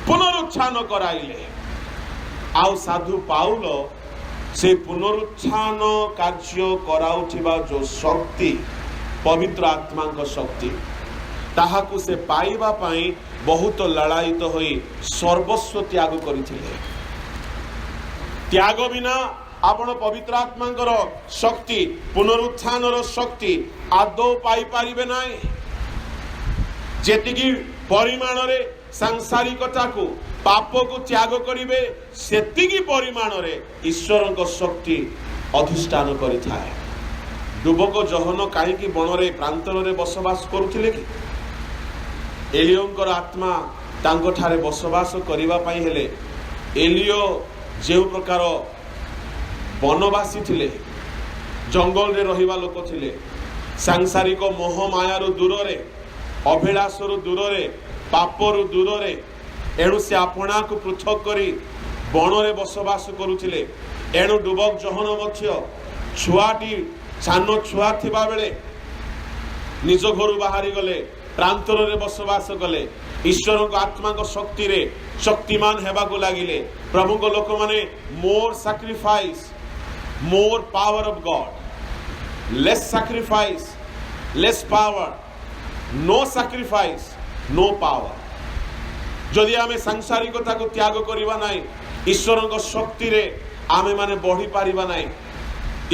पुनरुत्थान कराइले। आओ साधु पाउल से पुनरुत्थान कार्य कराउथिबा जो शक्ति पवित्र आत्मा को शक्ति ताहाकु से पाइबा पाई बहुत लड़ायित होई सर्वस्व त्याग करिथिले। त्याग बिना आपण पवित्र आत्मांकर शक्ति पुनरुत्थानर शक्ति आदौ पाई पारिबे नाही। जेतिकी परिमाण रे सांसारिकता को पाप को त्याग करिवे सेतिकी परिमाण रे ईश्वरक शक्ति अधिष्ठान करिथाए। डुबक जहन काहीकि बन रे प्रांतर रे बसवास करुथिले कि एलियोंकर आत्मा तांको ठारे बसवास करिबा पाई हेले एलियो जे प्रकार वनवासी थिले जंगल रे रहिबा लोक थिले सांसारिक मोह माया रु दूर रे अभिलाष रु दूर रे पाप रु दूर रे एणु से आपणा को पृथक करी बन रे बसवास करुथिले। एणु डुबक जहन मध्य छुआटी सान छुआ थिबा बेले निज घर बाहरी गले प्रांतर रे बसवास कले ईश्वर को आत्मा को शक्ति रे शक्तिमान हेबा को लागिले। प्रभु को लोक माने more sacrifice more power of God less sacrifice less power no sacrifice no power. जदि आमे सांसारिकता को त्याग करिबा नाही ईश्वर को शक्ति रे आमे माने बढ़ी पारिबा नाही।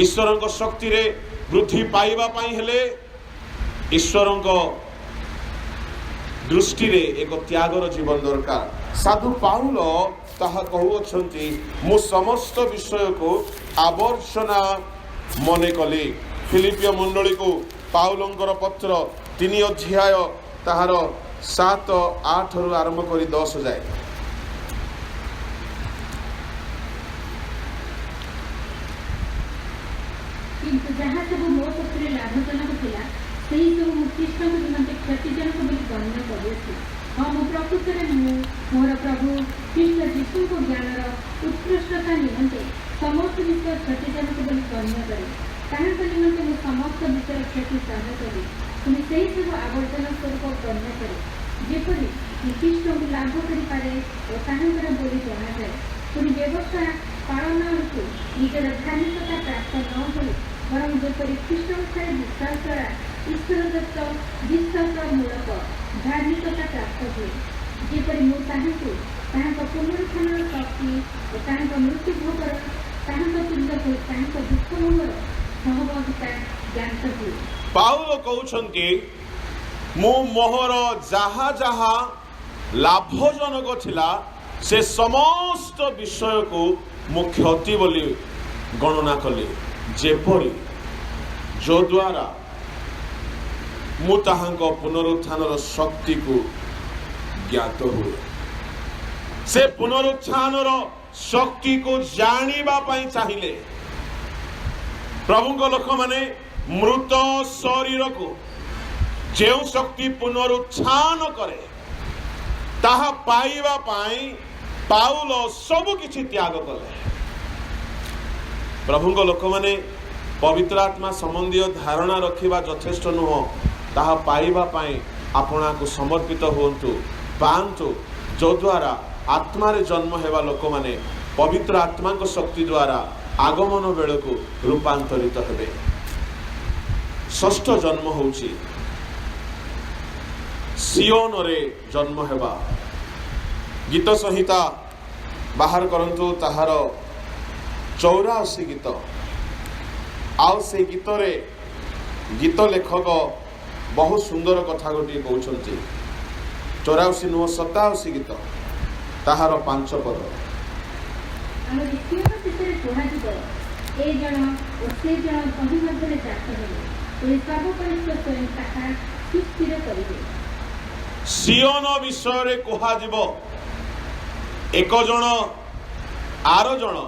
ईश्वर को शक्ति रे वृद्धि पाइबा पाई हेले ईश्वर को दृष्टि रे एक त्यागर जीवन दरकार। साधु पाउल ताहा कहउछंती मु समस्त विषय को आवर्जना मने कली। फिलिपिय मंडली को पाउलंकर पत्र 3 अध्याय ताहार 7-8 रु आरंभ करी 10 जाए। किंतु जहाँ सब मो पक्षरे लाभजनक थिला ସେହି ସବୁ ଖ୍ରୀଷ୍ଟଙ୍କ ନିମନ୍ତେ କ୍ଷତିଜନକ ବୋଲି ଗଣ୍ୟ କରୁଅଛି। ହଁ ମୁଁ ପ୍ରକୃତରେ ମୋର ପ୍ରଭୁ ଖ୍ରୀଷ୍ଟ ଯୀଶୁଙ୍କ ଜ୍ଞାନର ଉତ୍କୃଷ୍ଟତା ନିମନ୍ତେ ସମସ୍ତ ବିଷୟ କ୍ଷତିଜନକ ବୋଲି ଗଣ୍ୟ କରେ। ତାହାଙ୍କ ନିମନ୍ତେ ମୁଁ ସମସ୍ତ ବିଷୟର କ୍ଷତି ସହ୍ୟ କରେ ପୁଣି ସେହି ସବୁ ଆବର୍ଜନା ସ୍ୱରୂପ ଗଣ୍ୟ କରେ ଯେପରି ଖ୍ରୀଷ୍ଟଙ୍କୁ ଲାଭ କରିପାରେ ଓ ତାହାଙ୍କର ବୋଲି ଜଣାଯାଏ। ପୁଣି ବ୍ୟବସ୍ଥା पालन हेतु निजर धार्मिकता प्राप्त न हो वरं जेपरि ख्रीष्टठारे विश्वास द्वारा ईश्वरदत्त विश्वासमूलक धार्मिकता प्राप्त हुए जेपरि मु ताहांकु ताहांक पुनरुत्थानर शक्ति और ताहांक मृत्यु भोगर ताहांक तुल्य हो ताहांक दुख भोगर सहभागिता ज्ञात हुए। पाउल कहउछन्ति मु मोहर जहा जहा लाभजनक थिला से समस्त विषय को मु क्षति बोली गणना कली जेपरि जो द्वारा मु ताहांक पुनरुत्थानर शक्ति को ज्ञात हुए से पुनरुत्थानर शक्ति को जानिबा पई चाहिए प्रभु को लोक माने मृत शरीर को जो शक्ति पुनरुत्थान करे ताहा पाइबा पाई पाउल सब किछि त्याग कले। प्रभु को लोक माने पवित्र आत्मा संबंधी धारणा रखिबा यथेष्ट नुह ताहा पाइबा पाई आपना को समर्पित होंतु पांतु जो द्वारा आत्मा रे जन्म हेबा लोक माने पवित्र आत्मा को शक्ति द्वारा आगमन बेल को रूपांतरित हेबे। षष्ठ जन्म होउछि सियोन रे जन्म हेबा। गीत संहिता बाहर करंतु ताहार 84 गीत आउ से गीत रे गीत लेखक बहुत सुंदर कथा गोटी कहउछन्ति 84 नुह 87 गीत ताहार 5 पद आम द्वितीय शेषे कुहाଯିब ए जन ओ से जन कहि मध्यरे जात हेले ए सर्वकनिष्ठ स्वयं ताहा सुस्थिर करिबे। सियोन विषय रे कुहाजिब एक जन आर जन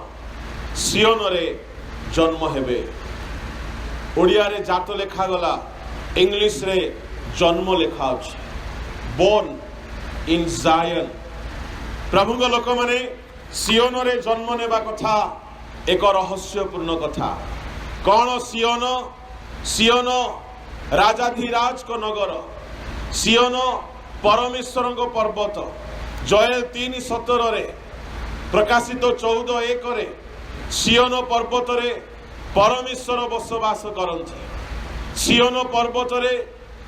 सियोन रे जन्म हेबे। ओडिया रे जात लेखा गला इंग्लिश रे जन्म लेखा अछि बोर्न इन जायन। प्रभु को लोक माने सियोन रे जन्म नेबा कथा एक रहस्यपूर्ण कथा। कौन सियोन? सियोन राजाधिराज को नगर, सियोन परमेश्वर को पर्वत। जयल 3:17 रे प्रकाशित 14:1 रे सियोन पर्वत रे परमेश्वर बसवास करती। सियोन पर्वत रे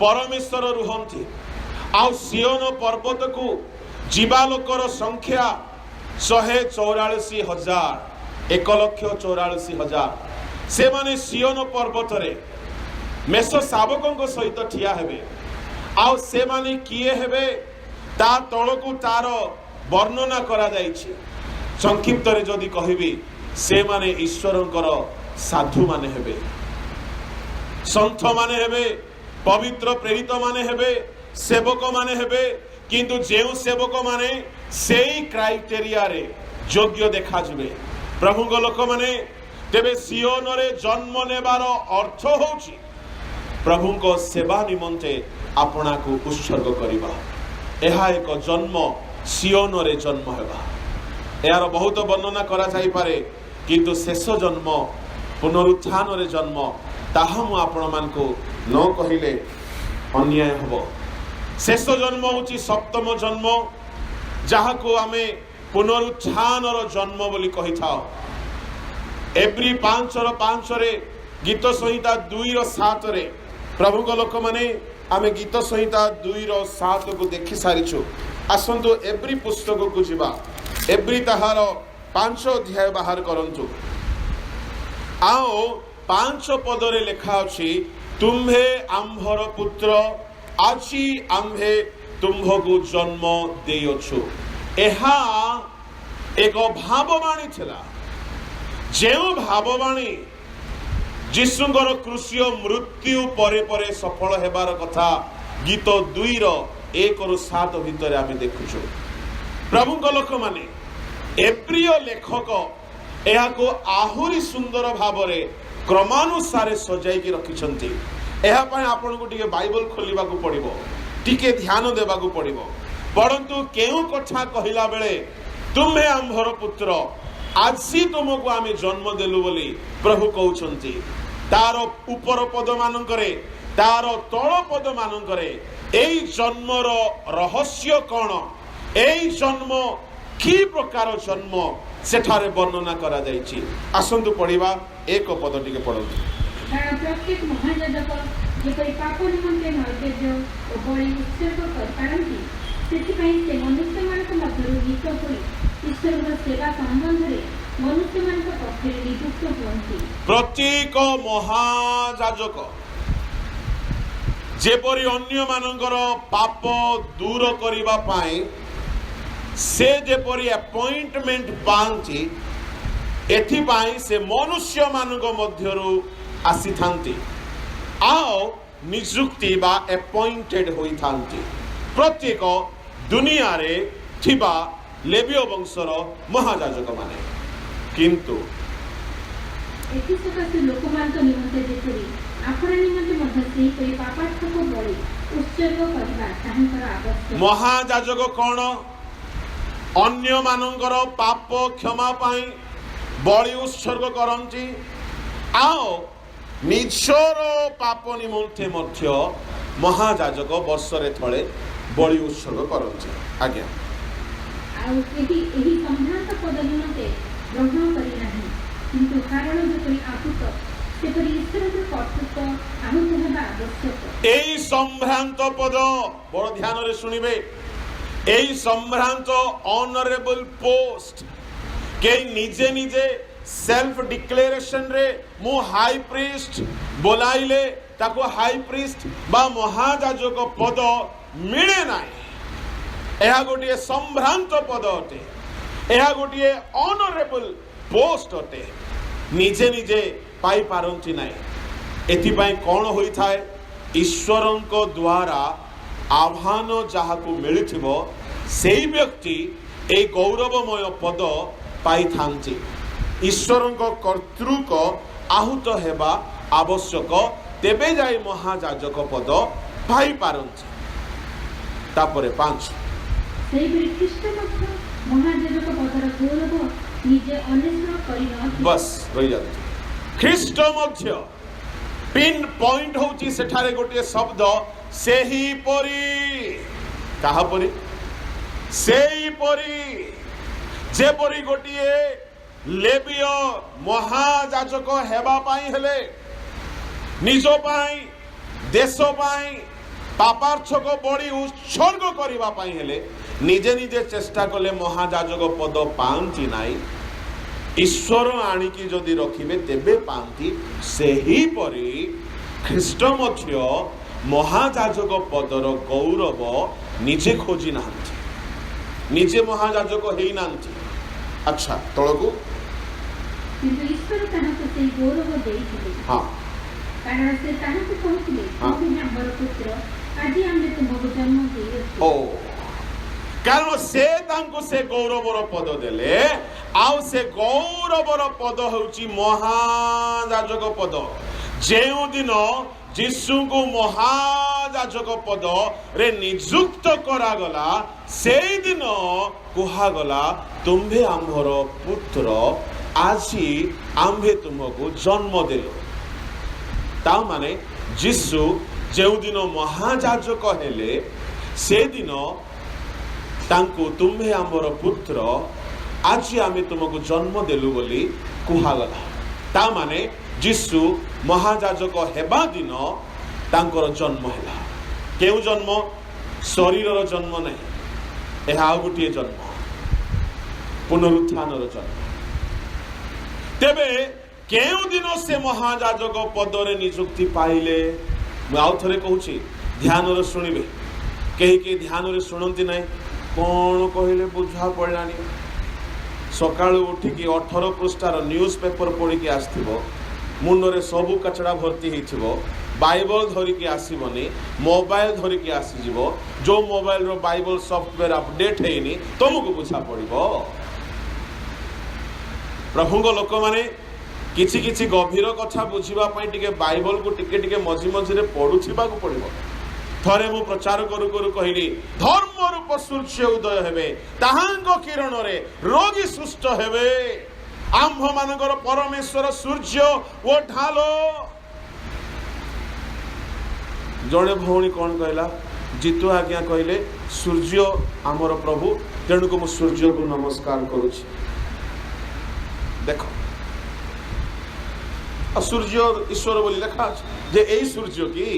परमेश्वर रुहंती। आउ सियोन पर्वत को जीवा लोकर संख्या 144,000 1,44,000 से माने सियोन पर्वत रे मेष शावकों सहित ठिया हेबे। आउ से माने किए हेबे ता तळकु तार वर्णना करा जाइछि। संक्षिप्त रे जदि कहिबी से माने ईश्वरंकर साधु माने हेबे, संत माने हेबे, पवित्र प्रेरित माने हेबे, सेवक माने हेबे। किंतु जेउ सेवक माने सेई क्राइटेरिया रे योग्य देखा जिवे प्रभु को लोक माने। तेबे सियोन रे जन्म नेबार अर्थ होछि प्रभु को सेवा निमंते अपना को उत्सर्ग करिबा। एहा एक जन्म सियोन रे जन्म हेबा। यार बहुत वर्णना करा जाई पारे किंतु शेष जन्म पुनरुत्थान रे जन्म ताहा मु आपण मान को न कहिले अन्याय हबो। शेष जन्म होछि सप्तम जन्म जहा को आमे पुनरुत्थान रो जन्म बोली कहि थाओ। एप्री 5:5 रे गीत संहिता 2:7 रे प्रभु को लोक माने आमे गीत संहिता 2:7 को देखि सारिछु। आसंतु एप्री पुस्तक को जिबा। एप्री ताहार 5 अध्याय बाहर करंतु। आओ 5 पद रे लेखा अछि तुम्हे आम्भर पुत्र आछि आम्भे तुम्भको जन्म देयछु। एहा एक भाववाणी थिला। जेउ भाववाणी जीशुଙ୍କର क्रूसीय मृत्यु परे परे सफल हेबार कथा गीत 2:1-7 भितर आमे देखुछु। प्रभु को लोक माने एप्रिय लेखक एहा को आहुरी सुंदर भावरे क्रमानुसार सजाई की रखिछंती। एहा पय आपन को टिके बाइबल खोलिबा को पड़िबो, टिके ध्यान देबा को पड़िबो। परंतु केउ कथा कहिला बेले तुम्हे आम्भर पुत्र आजी तुमको आमे जन्म देलु बोली प्रभु कहउछंती। तार ऊपर पद मानकरे तार तळ पद मानकरे एई जन्मर रहस्य कोन, एई जन्म कि प्रकार जन्म सेठारे वर्णना करा जायछि आसंतु पढ़िबा एक पद टिके पढ़ंतु कारण प्रत्येक महायाजक जेपरि पाप निमंते नैवेद्य और बलि उत्सर्ग करपारती सेथिपई से मनुष्यमानक मध्यरु निज होई ईश्वरक सेवा संबंधरे मनुष्यमानक पक्षरे नियुक्त हुअन्ति प्रत्येक महायाजक जेपरि अन्य मानकर पाप दूर करिबा पाई से जेपरि अपॉइंटमेंट पांती एथिपाई से मनुष्य मानक मध्यरु आसी थांती आओ निजुक्ति बा अपॉइंटेड होई थांती प्रत्येक दुनिया रे थिबा लेवीय वंशर महायाजक माने किंतु एथि सकाशे लोकमानक निमंते जेपरि आपण निमंते मध्य सेही परि पापात्मक बलि उत्सर्ग करिबा ताहांकर आवश्यक महायाजक कौन अन्य मानकर पाप क्षमा पाई बलि उत्सर्ग करंती आओ निजर पाप निमंते मध्य महायाजक वर्षरे थळे बलि उत्सर्ग करंती आज्ञा आउ एही संभ्रांत पद निमंते ग्रहण करि नाही किंतु कारण जेपरि आहुत सेपरि ईश्वरक कर्तृत्व आहुत हेबा आवश्यक एई संभ्रांत पद बड़ ध्यान रे सुनिबे एई संभ्रांत ऑनरेबल पोस्ट के निजे निजे सेल्फ डिक्लेरेशन रे मु हाई प्रीस्ट बोलाइले ताको हाई प्रीस्ट बा महायाजक पद मिले नाही एहा गोटिए संभ्रांत पद अटे एहा गोटिए ऑनरेबल पोस्ट अटे निजे निजे पाई पारंती नाही एथिपाई कोन होई थाए ईश्वरंको द्वारा आह्वान जहाकु मिलिथिबो सेई व्यक्ति ए गौरवमय पद पाई थांती ईश्वरंको कर्तृक आहुत हेबा आवश्यक तेबे जाई महायाजक पद पाई पारंती तापरे 5 सेही ख्रीष्ट मध्य महायाजक पदर गौरव निजे अन्वेषण करिन बस रही जाती ख्रीष्ट मध्य पिन पॉइंट होची सेठारे गोटे शब्द सेही परी काहा परी सेही परी जे परी गोटिए लेवीय महायाजक हेबा पाई हेले निज पाई देश पाई पापार्चक बड़ी उत्सर्ग करिबा पाई हेले निजे निजे चेष्टा कले महायाजक पद पांती नाई ईश्वर आनिकी जदि रखिबे तेबे पांती सेही परी ख्रीष्ट मध्य महायाजक पदर गौरव निजे खोजी नांती निजे महायाजक हेई नांती अच्छा तळकु किंतु ईश्वर ताहाको सेही गौरव देइथिले हां कारण से ताहाको कहिथिले तुमे हमर पुत्र आज आमे तुमको जन्म देइछि ओ कारण से तांको से गौरवर पद देले आउ से गौरवर पद होची महायाजक पद जेउ दिन यीशु को महायाजक पद रे नियुक्त करा गला से दिन कुहा गला तुम्भे आम्भर पुत्र आजी आम्भे तुमको जन्म देलो ता माने यीशु जेउ दिन महायाजक हेले से दिन तांको तुम्भे आम्भर पुत्र आज आमे तुमको जन्म देलु बोली कुहागला ता माने यीशु महायाजक हेबा दिन तांकर जन्म हैला केउ जन्म शरीरर जन्म नहीं एहा गोटिए जन्म पुनरुत्थानर जन्म तेबे केउ दिन से महायाजक पदरे नियुक्ति पाइले मैं आउ थरे कहूची ध्यान रे सुनिबे केही के ध्यान रे सुनंती नाही कौन कहले बुझा पड़लानी सकाळु उठिकी 18 पृष्ठार न्यूज पेपर पढ़िकी आसथिबो मुंडरे सबु कचड़ा भर्ती हेइथिबो बाइबल धरिकी आसीबनी मोबाइल धरिकी आसीजिबो जो मोबाइल रो बाइबल सॉफ्टवेयर अपडेट हेइनी तुमको बुझा पड़िबो प्रभुंग लोक माने किछि किछि गभीर कथा बुझिबा पई टिके बाइबल को टिके टिके मझी मझी रे पढुथिबा को पड़िबो थरे मु प्रचार करू करू कहली धर्म रूप सूर्य उदय हेबे ताहांग किरण रे रोगी सुष्ट हेबे आम्भ मानकर परमेश्वर सूर्य ओ ढालो जड़े भौणी कौन कहला जीतू आज्ञा कहले सूर्य आमर प्रभु तेणुक मु सूर्य को नमस्कार करुछि। देखो सूर्य ईश्वर बोली लिखा जे यही सूर्य की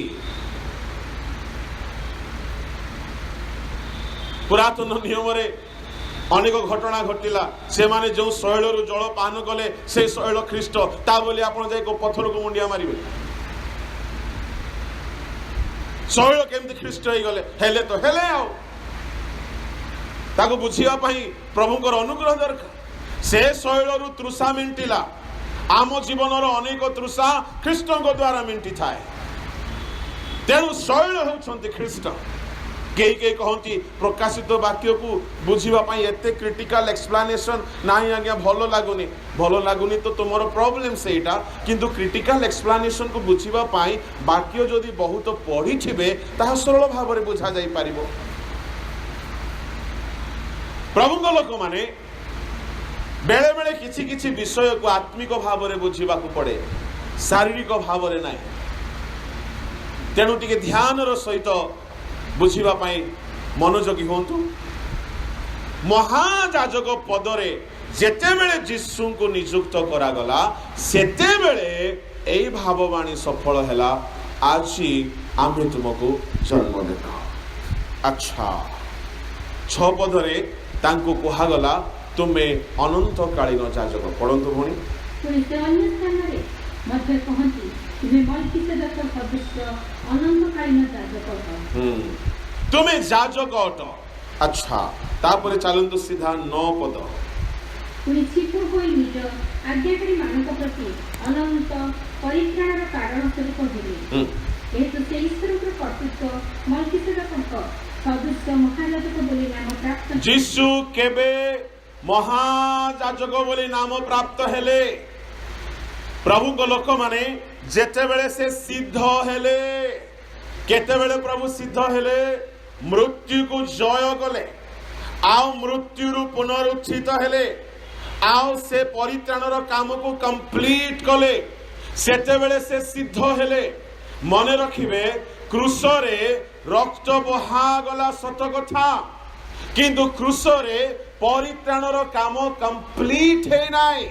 पुरातन नियम रे अनेक घटना घटिला से माने जो शैल रु जल पान कले से शैल ख्रीष्ट ता बोली आपण जाई को पत्थर को मुंडिया मारिबे शैल केमती ख्रीष्ट हो गले हेले तो हेले आओ ताको बुझिया पई प्रभुकर अनुग्रह दरकार से शैल रु तृषा मिंटिला आम जीवन अनेक तृषा ख्रीष्ट द्वारा मिंटी थाए तेणु शैल होउछंती ख्रीष्ट कई कई कहती प्रकाशित वाक्य को बुझापी एत क्रिटिकल एक्सप्लानेशन नहीं आज्ञा भल लगुनि तो तुम प्रॉब्लम से किंतु क्रिटिकल एक्सप्लानेशन को बुझापी वाक्य जदि बहुत पढ़ी थे ताहा सरल भाव में बुझा जाई पारिबो। प्रभु लोक माने बेले बेले किछि किछि विषय को आत्मिक भाव में बुझा पड़े शारीरिक भाव में नहीं तेणु टिके ध्यान सहित बुझापी मनोयोगी हूँ। महाजाजक पदरे जेतेबेले यीशु को नियुक्त करागला सेतेबेले एई भाववाणी सफल हैला आज आमे तुमको जन्म देता। अच्छा 6 पदरे तांको कुहागला तुमे अनंतकालीन जाजक पढ़ंतु भणी पुणी से अन्य स्थान रे मध्य कहंती तुमे मल्कीसेदक सदृश अनंतकालीन जाजक हो तुम्हें जाजक अट। अच्छा तापर चलतु सीधा 9 पद पुणी छिपु होई निज आज्ञाकारी मानक प्रति अनंत परित्राणर कारण स्वरूप हेले एतु से ईश्वरकर कर्तृत्व मल्कीसेदक सदृश महाजाजक बोली नाम प्राप्त यीशु केबे महाजाजक बोली नाम प्राप्त हेले प्रभु को लोक माने जेतेबेले से सिद्ध हेले केतेबेले प्रभु सिद्ध हेले मृत्यु को जय कले आउ मृत्यु पुनरुत्थित हेले आउ से परित्राणर काम को कंप्लीट कले सेतेबेले से सिद्ध हेले। मन रखिबे क्रूस रे रक्त बहा गला सत कथा किंतु क्रूस रे परित्राणर काम कंप्लीट हे नाई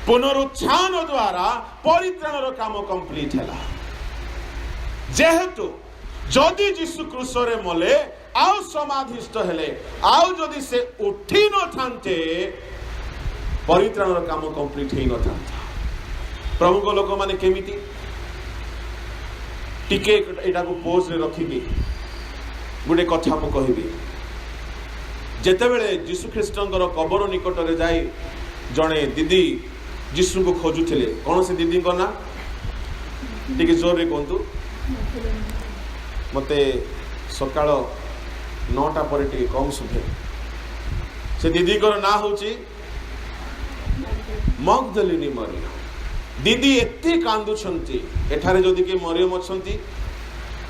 पुनरुत्थान द्वारा परित्राणर काम कंप्लीट हैला। जेहेतु जदि यीशु क्रूस रे मले आउ समाधिस्थ हेले आउ जदि से उठी न थांते परित्राणर काम कंप्लीट हे न थांता। प्रभु को लोक माने केमिति टिके एटा को पोज रे रखिबी गुडे कथा को कहबी जेतेबेले यीशु ख्रीष्टंकर कबर निकट रे जाई जणे दीदी यीशु को खोजुथिले कोन से दीदी को ना टिके जोर रे कोंतु मते सकाळ 9टा पर टिके कम सुधे से दीदी को ना होची मगदलिनी मरियम दीदी एते कांदु छंती एठारे जदि के मरियम अछंती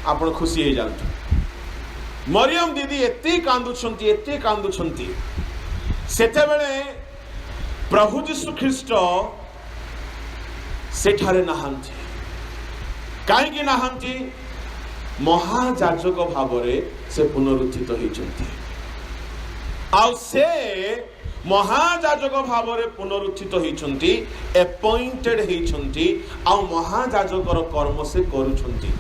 आपण खुशी हे जानतु मरियम दीदी एते कांदु छंती सेते बेले प्रभु यीशु ख्रीष्ट सेठारे नहांती काई की नहांती महाजाजक भावरे से पुनरुत्थित होइछंती आउ से महाजाजक भावरे पुनरुत्थित होइछंती अपॉइंटेड होइछंती आउ महाजाजकर कर्म से करूछंती।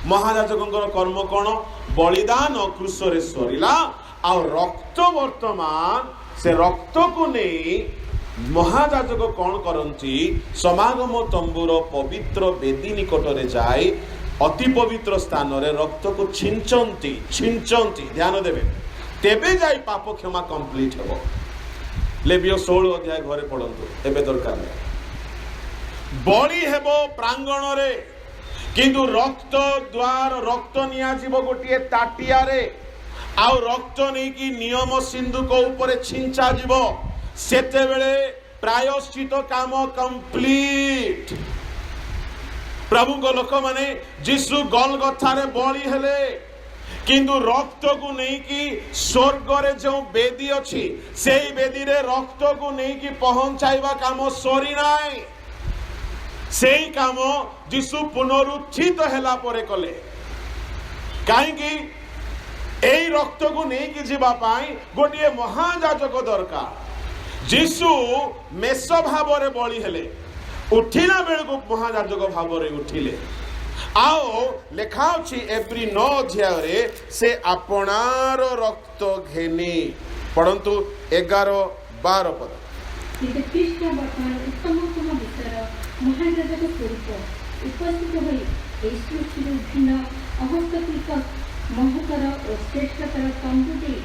महाजाजकଙ୍କର कर्म कोन बलिदान क्रूस रे सरिला आउ रक्त वर्तमान से रक्त को नहीं महाजाजक कौन करती समागम तंबूर पवित्र बेदी निकट रे जाए अति पवित्र स्थान रे रक्त को छिंचंती ध्यान देवे तेबे जाई पाप क्षमा कंप्लीट हेबो। लेविय 16 अध्याय घरे पढ़ंतु एबे दरकार नहीं बलि हेबो प्रांगण रे किंतु रक्त द्वार रक्त निया जीव गोटे ताटिया रे आउ रक्त नहीं कि नियम सिंधु को ऊपर छिंचा जीव सेते बेले प्रायश्चित काम कंप्लीट। प्रभु को लोक माने यीशु गलगथा रे बलि हेले किंतु रक्त को नहीं कि स्वर्ग रे जो बेदी अछि सेही बेदी रे रक्त को नहीं कि पहुंचाइबा काम सरी नाय सेही काम यीशु पुनरुत्थित हेला परे कले काहेकि एई रक्त को नहीं जीवा पाई गोटे महायाजक दरकार। जीशु मेष भाव रे बळी हेले उठिला बेल को महायाजक भाव रे उठिले। आओ लेखा अछि एप्री 9 अध्याय रे से आपणार रक्त घेनी पढ़ंतु 11-12 पद। କିନ୍ତୁ ଖ୍ରୀଷ୍ଟ ବର୍ତ୍ତମାନ ଉତ୍ତମତମ ବିଷୟର ମହାଯାଜକ ସ୍ୱରୂପ ଉପସ୍ଥିତ ହୋଇ ଏହି ସୃଷ୍ଟିରୁ ଭିନ୍ନ ଅହସ୍ତକୃତ ମହତର ଓ ଶ୍ରେଷ୍ଠତର ତମ୍ବୁ ଦେଇ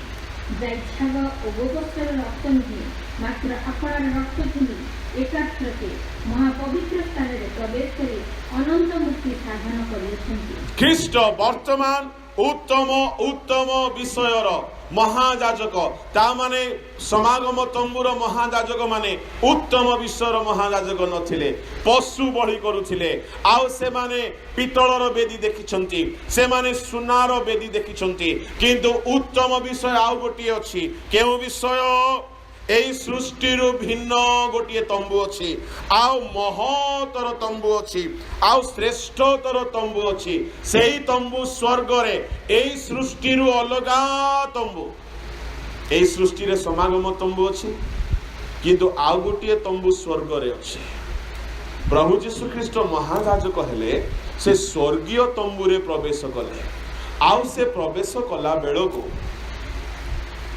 ଯାଇଛାଗ ଓ ଗୋବର୍ଷର ରକ୍ତ ନୁହେଁ ମାତ୍ର ଆପଣାର ରକ୍ତ ଘେନି ଏକାତ୍ରକେ ମହାପବିତ୍ର ସ୍ଥାନରେ ପ୍ରବେଶ କରି ଅନନ୍ତ ମୁକ୍ତି ସାଧନ କରିଅଛନ୍ତି। ଖ୍ରୀଷ୍ଟ ବର୍ତ୍ତମାନ उत्तम विषयर महायाजक ता माने समागम तंबुर महायाजक माने उत्तम विषयर महायाजक नथिले पशु बलि करुथिले। आउ से माने पितलर बेदी देखिछंती से माने सुनार बेदी देखिछंती किंतु उत्तम विषय आउ गोटी अछि। केउ विषय एई सृष्टिरु भिन्न गोटे तंबु अछि आउ महतर तंबु अछि आउ श्रेष्ठतर तंबु अछि। सेई तंबु स्वर्ग रे एई सृष्टिरु अलगा तंबु। एई सृष्टि रे समागम तंबु अछि किंतु आउ गोटे तंबु स्वर्ग रे अछि। प्रभु यीशु ख्रीष्ट महायाजक हेले से स्वर्गीय तंबु रे प्रवेश कले। आउ से प्रवेश कला बेलो को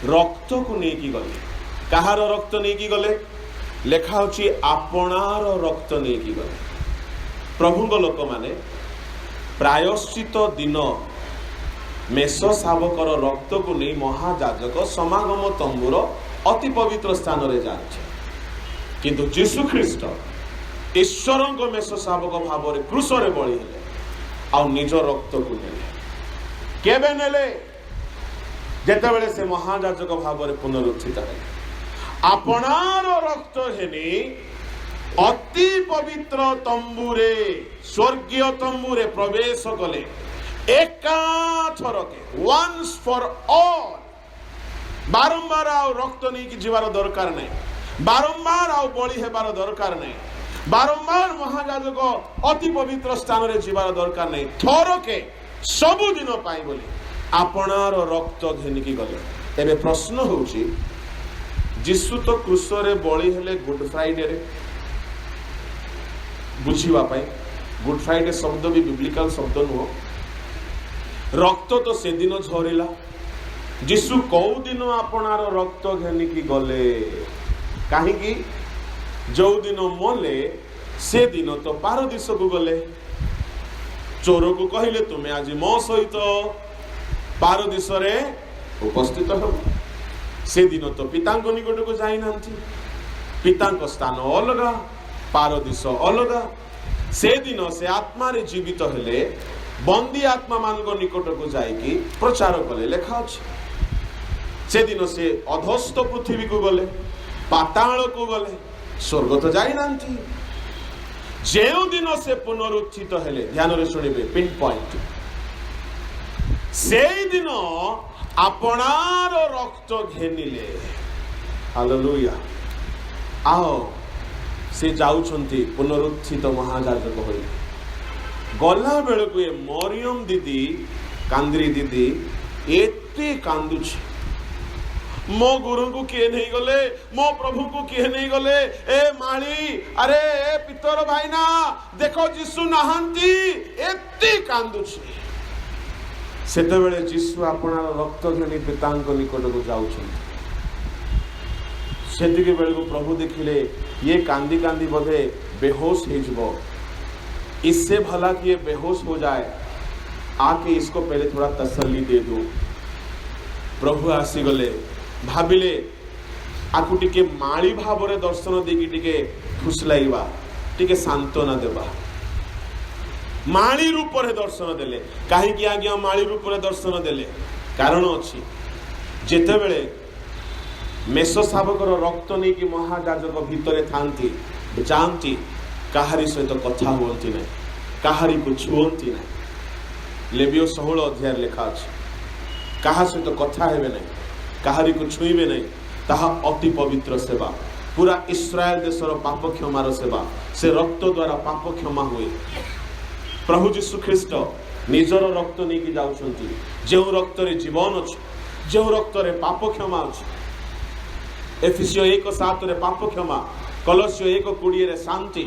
रक्त को नै कि गले। कहार रक्त नहीं की गले लेखा होची आपणार रक्त नहीं की गले। प्रभु लोक माने प्रायश्चित दिन मेष शावकर रक्त को नहीं महायाजक समागम तंबुर अति पवित्र स्थान रे जाचे किंतु यीशु ख्रीष्ट ईश्वर मेष शावक भाव रे क्रूस रे बळी हेले आ निज रक्त को नेले। केबे नेले जेतेबेले से महायाजक भाव रे पुनरुत्थित हेले। आपणार रक्त हेनी अति पवित्र तंबुरे स्वर्गीय तंबुरे प्रवेश कले एकाथरके वंस फॉर ऑल। बारंबार आउ रक्त नहीं कि जीवार दरकार नहीं, बारंबार आउ बळी हेबार दरकार नहीं, बारंबार महायाजक अति पवित्र स्थान रे जीवार दरकार नहीं। थरके सबु दिन पाई बोली आपणार रक्त घेनिकी गले। एबे प्रश्न होची जीशु तो क्रूस रे बळी हेले गुड फ्राइडे रे बुझीवा पाई। गुड फ्राइडे शब्द भी बिब्लिकल शब्द नुह। रक्त तो से दिन झरिला। जीशु कौ दिन आपणार रक्त घेनिकी गले काहीकि जो दिन मले से दिन तो पारदीस को गले। चोर को कहिले तुमे आज मो सहित पारदीस रे उपस्थित हो। से दिन तो पिता निकट को जाई नांती। पिता स्थान अलगा पारदीस अलगा। से दिन से आत्मा रे जीवित हेले बंदी आत्मा मान निकट को जाइकी प्रचार कले लेखा अछि। से दिन से अधस्थ पृथ्वी को गले पाताल को गले स्वर्ग तो जाई नांती। जेउ दिन से पुनरुत्थित हेले ध्यान रे सुनिबे पिन पॉइंट से दिन आपणार रक्त घेनिले। हालेलुया। आओ से जाउछंती पुनरुत्थित महायाजक होई गला बेल को ये मरियम दीदी कांद्री दीदी एते कांदुछ। मो गुरु को किए नहीं गले, मो प्रभु को किए नहीं गले। ए माली अरे ए पितर भाईना देखो जीशु नहांती एते कांदुछ। सेते बेले जीशु आपणार रक्त घेनी पितांक निकट को जाउछंती। सेतिके बेले को प्रभु देखिले ये कांदी कांदी बोधे बेहोश हो जबो। इससे भला कि ये बेहोश हो जाए आके इसको पहले थोड़ा तसल्ली दे दो। प्रभु आसी गले भाविले आकु टिके माली भाव रे दर्शन देकी टिके फुसलाइबा टिके सांत्वना देबा। माली रूप रे दर्शन देले काहे कि आज्ञा माली रूप रे दर्शन देले कारण अछि जेते बेले मेष शावकर रक्त नहीं कि महायाजक भितरे थांती जानती काहारी सहित कथा हुअंती नहीं, काहारी को छुअंती नहीं। लेवियो 16 अध्याय लिखा अछि काहा सहित कथा हेबे नहीं, काहारी को छुईबे नहीं। ताहा अति पवित्र सेवा पूरा इस्राएल देशर पाप क्षमार सेवा। से रक्त द्वारा पाप क्षमा हुए। प्रभु यीशु ख्रीष्ट निजर रक्त नहीं कि जाउछंती जो रक्त रे जीवन अछि जो रक्त रे पाप क्षमा अछि एफिसियो 1:7 रे पाप क्षमा कलसियो 1:20 रे शांति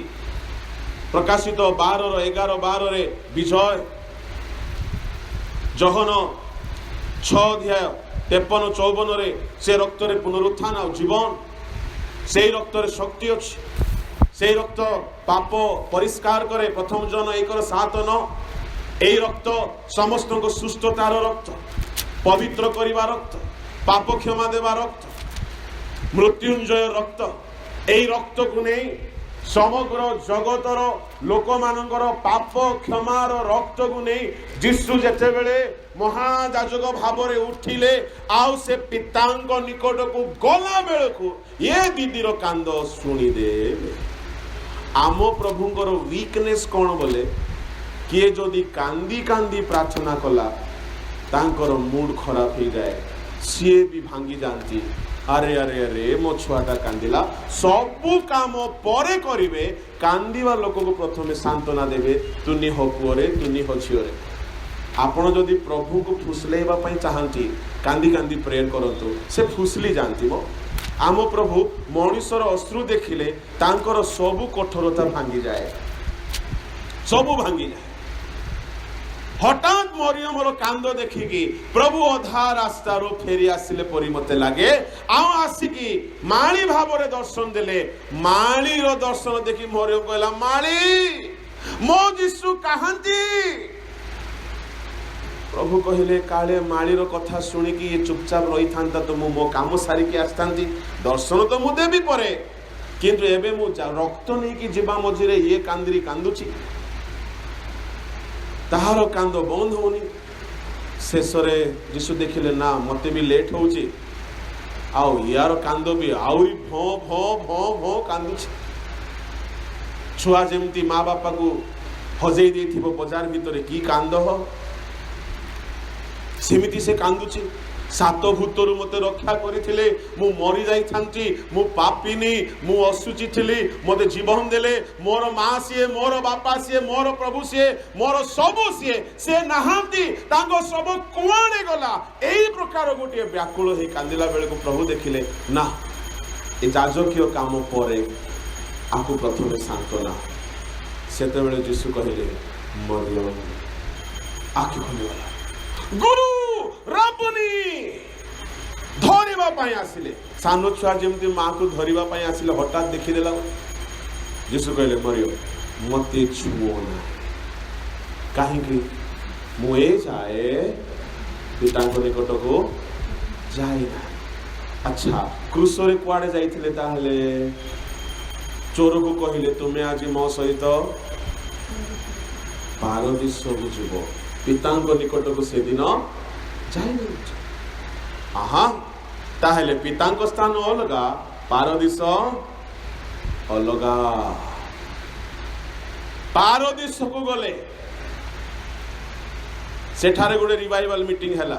प्रकाशित 12:11-12 रे विजय जहन 6:53-54 रे से रक्त रे पुनरुत्थान और जीवन से रक्त रे शक्ति अछि से रक्त पाप परिष्कार करे प्रथम जन 1:7-9 এই রক্ত সমস্ত সুস্থতার রক্ত পবিত্র করিবা রক্ত পাপ ক্ষমা দেবা রক্ত মৃত্যুঞ্জয় রক্ত এই রক্তକୁ নেই সমগ্র জগতর লোকମାନଙ୍କର পাপ ক্ষমার রক্তକୁ নেই যিশু যেତେବେଳେ মহাযাজক ভাବରେ উঠিলে ଆଉ ସେ ପିତାଙ୍କ ନିକଟକୁ ଗଲା ବେଳକୁ ଏ ଦିଦିର କାନ୍ଦ ଶୁଣିଦେଲେ ଆମ ପ୍ରଭୁଙ୍କର ୱିକନେସ୍ କ'ଣ ବୋଲେ किए जदि कांदी कांदी प्रार्थना कला तांकर मूड खराब हो जाए सी भी भांगी जाती अरे अरे अरे मो छुआटा कांदिला सबू काम परे करिवे कांदीवा लोक को प्रथमे सांत्वना देवे तुनी हो पुअरे तुनी हो झिओरे आपण जदि प्रभु को फुसलेबा पई चाहंती कांदी कांदी प्रेयर करंतु से फुसली जानती मो आम प्रभु मनुष्यर अश्रु देखिले तांकर सबू कठोरता भांगी जाए सबू भांगी जाए हठात मरियम कांद देखिकी प्रभु अधा रास्ता फेरी आसिले परी मते लगे आसिकी माली भाव दर्शन देले माली रो दर्शन देखी मरियम कहला माली मो जिसु कहंती प्रभु कहले काले माली रो कथा सुनिकी ये चुपचाप रही था तो मो काम सारिकी आसतांती दर्शन तो मु देबी परे किंतु एबे मु रक्त नहीं कि जीवा मझिरे ये कांदरी कांदुची ताहार कांद बंद होनी शेष जीशु देखिले ना मते भी लेट होची आउ यार कांद भी आउरी भो भो भो भो कांदुची छुआ जेमती माँ बापा को हजेई देथिबो बाजार भितरे की कांद हो सेमिति से कांदुची सात भूतरु मते रक्षा करिथिले मु मरि जाई थांती मु पापिनी मु असुचि थिली मते जीवन देले मोर मां सिए मोर बापा सिए मोर प्रभु सिए मोर सब सिए से नहांती तांगो सब कुआणे गला एई प्रकार गोटे व्याकुल हे कांदिला बेले को प्रभु देखिले ना ए जाजकीय काम परे आपको प्रथमे सांत्वना सेते बेले यीशु कहिले मरियम आखि खोलिगला गुरु राबुनी धरिबा पई आसिले सानो छुआ जेमती मां को धरिबा पई आसिले हठात देखि देला यीशु कहले मरियम मते छुओ ना काहे कि मुए जाए पिताଙ୍କ निकटको जाए ना अच्छा क्रूसरे कुआडे जाइथिले ताहले चोर को कहिले तुमे आज मो सहित पारदीस को जीवो पिताଙ୍କ निकटको से दिन जाए आहा ताहले पिताଙ୍କ स्थान अलगा पारदीस अलगा पारदीस को गले सेठारे गोटे रिवाइवल मीटिंग हैला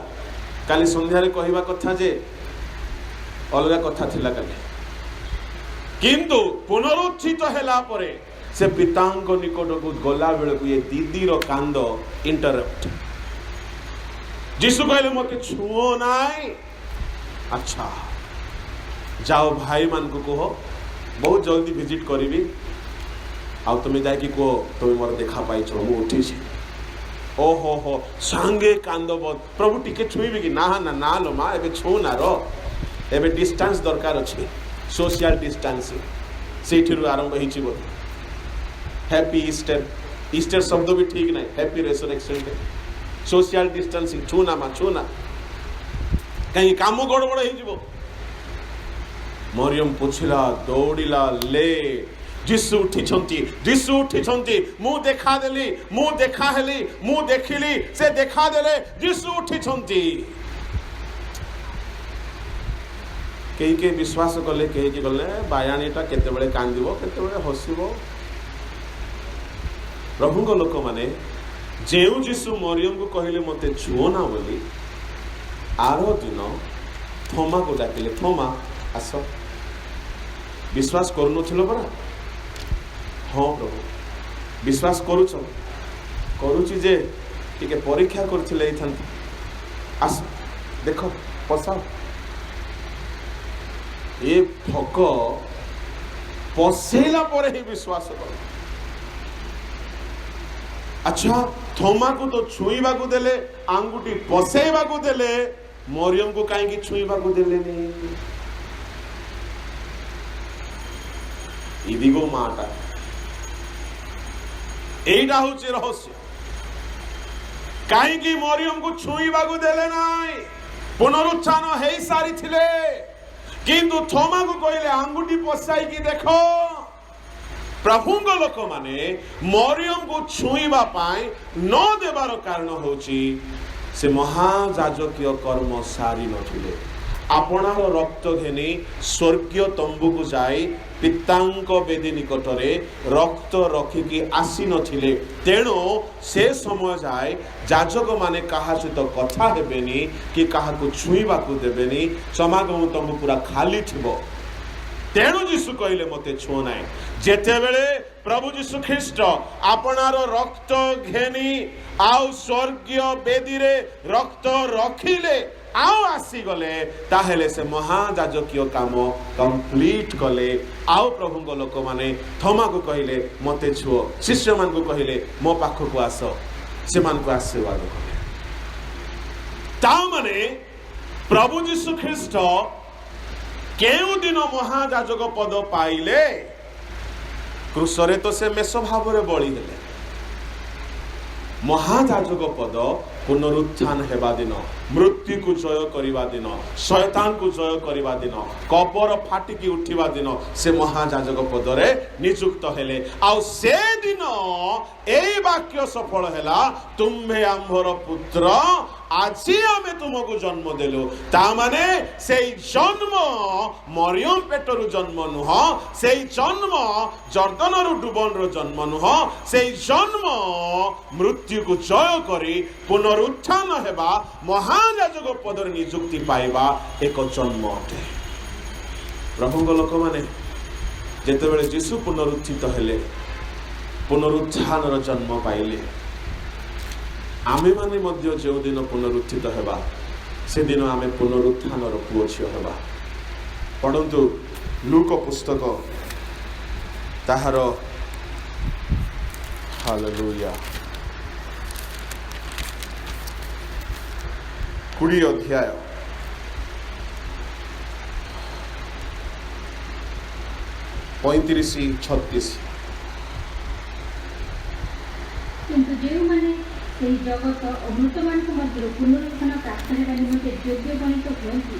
काली संध्यारे कहिबा कथा जे अलगा कथा थिला काली किंतु पुनरुत्थित हैला परे से पिताଙ୍କ निकटको गला बेले को ये दीदी रो कांद इंटरप्ट यीशु कहले मते छुओ नाई अच्छा जाओ भाई मान को कहो बहुत जल्दी विजिट करी आ तुम्हें जाए कि कहो तुम्हें मोर देखा पाई मु उठी ओहो हो सांगे कांद प्रभु टिके छुईबे कि ना ना ना लो माँ एबे छू ना रो एबे डिस्टेंस दरकार अच्छे सोशल डिस्टेंस से आरंभ हो हैप्पी ईस्टर ईस्टर शब्द भी ठीक नहीं हैप्पी रेसरेक्शन सोशल डिस्टेंसिंग छूना मा छूना कहीं काम गड़बड़ हो मरियम पूछला दौड़िला ले जीशु उठी मु देखा देली मु देखा हेली मु देखिली से देखा देले जीशु उठी कई के विश्वास कले कई के गले बायाणीटा केते बेले कांदिबो केते बेले हसिबो प्रभु को लोक माने जेउ जीशु मरियम को कहले मते छुओ ना बोली आरो दिन थोमा को डाकिले थोमा आस विश्वास करूनथिलो परा हाँ प्रभु विश्वास करुची जे टिके परीक्षा करथिले आस देख पसाओ ए भोक पसेला पर ही विश्वास कर। अच्छा थोमा को तो छुईबा को देले आंगुठी पसेबा को देले मरियम को कहीं छुईबा को देले नहीं इदिगो माटा एटा होचे रहस्य कहीं मरियम को छुईबा को देले नाई पुनरुत्थान हे सारी थिले किंतु थोमा को कहले आंगुठी पसाई की देखो प्रभुंग लोक माने मरियम को छुईबा पाई न देवार कारण होची से महाजाजकीय कर्म सारी नथिले आपणार रक्त घेनी स्वर्गीय तंबू को जाई पितांक बेदी निकटरे रक्त रखिकी आसी नथिले तेणु से समय जाए जाजक माने कहा सहित कथा हेबेनी कि कहा को छुईबा को देबेनी समागम तंबू पूरा खाली थिबो तेणु जीशु कहले मते छुओ नाई जेते बेले प्रभु जीशु ख्रीष्ट आपणार रक्त घेनी आउ स्वर्गीय बेदी रे रक्त रखिले आउ आसी गले ताहेले से महाजाजकीय काम कंप्लीट कले आउ प्रभु लोक माने थोमा को कहले मते छुओ शिष्य मान को कहले मो पाख को आस से मान को आशीर्वाद कले ता माने प्रभु जीशु ख्रीष्ट केउ दिन महाजाजक पद पाइले क्रूसरे तो से मेष भाव रे बळी हेले महाजाजक पद पुनरुत्थान हेबा दिन मृत्यु को जय करिबा दिन शैतान को जय करिबा दिन कबर फाटिकी उठिबा दिन से महाजाजक पद रे नियुक्त हेले आ से दिन एई वाक्य सफल हेला तुम्हे आम्भर पुत्र আজি আমি তোমাকে জন্ম দেলু তা মানে সেই জন্ম মরিয়ম পেটরু জন্ম নুহ সেই জন্ম জর্দনরু ডুবনর জন্ম নুহ সেই জন্ম মৃত্যুকে জয় করি পুনরুত্থান হেবা মহাযাজক পদর নিযুক্তি পাইবা এক জন্ম অটে প্রভুঙ্গ লোক মানে যেতেবেলে যিশু পুনরুত্থিত হেলে পুনরুত্থানর জন্ম পাইলে आमे माने मध्य जो दिन पुनरुत्थित हेबा से दिन आमे पुनरुत्थानर पुओ झियो हेबा पढ़ंतु लूक पुस्तक ताहार हालेलुया 20 अध्याय पैंतीस 36 किंतु जो माने ସେହି ଜଗତ ଅମୃତମାନଙ୍କ ମଧ୍ୟରୁ ପୁନରୁତ୍ଥାନ ପ୍ରାପ୍ତ ହେବା ନିମନ୍ତେ ଯୋଗ୍ୟ ଗଣିତ ହୁଅନ୍ତି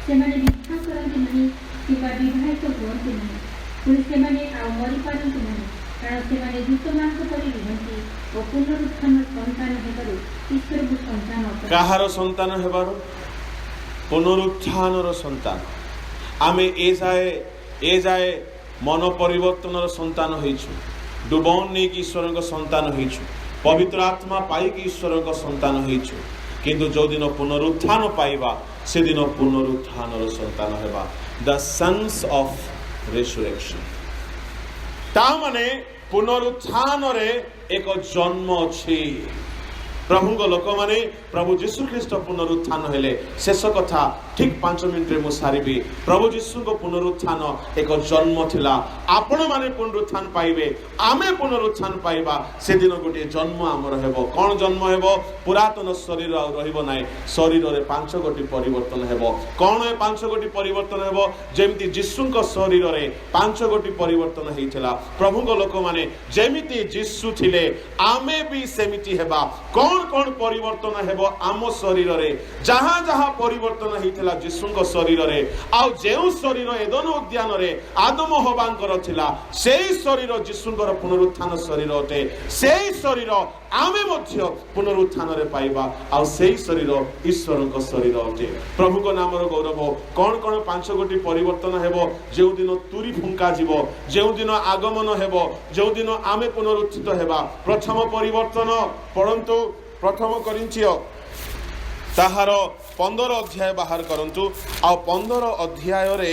ସେମାନେ ମିଥ୍ୟା କରନ୍ତି ନାହିଁ କିମ୍ବା ବିବାହିତ ହୁଅନ୍ତି ନାହିଁ ପୁଣି ସେମାନେ ଆଉ ମରିପାରନ୍ତି ନାହିଁ କାରଣ ସେମାନେ ଦୂତମାନଙ୍କ ପରି ରୁହନ୍ତି ଓ ପୁନରୁତ୍ଥାନ ସନ୍ତାନ ହେବାରୁ ଈଶ୍ୱରଙ୍କୁ ସନ୍ତାନ କାହାର ସନ୍ତାନ ହେବାରୁ ପୁନରୁତ୍ଥାନର ସନ୍ତାନ ଆମେ ଏ ଯାଏ ମନ ପରିବର୍ତ୍ତନର ସନ୍ତାନ ହେଇଛୁ ଡୁବନ ନେଇକି ଈଶ୍ୱରଙ୍କ ସନ୍ତାନ ହେଇଛୁ पवित्र आत्मा पाई कि ईश्वर का संतान होइछु किंतु जो दिन पुनरुत्थान पाइबा से दिन पुनरुत्थान संतान हेबा द सन्स ऑफ रिसरेक्शन ता माने पुनरुत्थान रे एक जन्म अछि प्रभु लोक माने प्रभु जीशु ख्रीष्ट पुनरुत्थान हेले शेष कथा ठीक 5 मिनिट रे मु सारिबी प्रभु जीशु को पुनरुत्थान एक जन्म थिला आपण माने पुनरुत्थान पाइबे आमे पुनरुत्थान पाइबा से दिन गोटे जन्म आमर हेबो कोन जन्म हेबो पुरातन शरीर रहिबो नाही शरीर रे 5 गोटी परिवर्तन हेबो कोन ए 5 गोटी परिवर्तन हेबो जेमिति जीशु को शरीर रे 5 गोटी परिवर्तन हेइथिला प्रभु को लोक माने जेमिति जीशु थिले आमे भी सेमिति हेबा कोन परिवर्तन हेबो आम शरीर रे जहां जहां परिवर्तन हेइथिला जीशु को शरीर रे आ जेउ शरीर एदन उद्यान रे आदम हवांकर थिला सेही शरीर जीशु को पुनरुत्थान शरीर अटे सेही शरीर आमे मध्य पुनरुत्थान रे पाइबा आ सेही शरीर ईश्वर को शरीर अटे प्रभु को नाम रो गौरव कोन 5 गोटी परिवर्तन हेबो जेउ दिन तुरी फुंका जीवो जेउ दिन आगमन हेबो जेउ दिन आमे पुनरुत्थित हेबा प्रथम परिवर्तन पढ़ंतु प्रथम करिन्थियो ताहार 15 अध्याय बाहर करंतु आ 15 अध्याय रे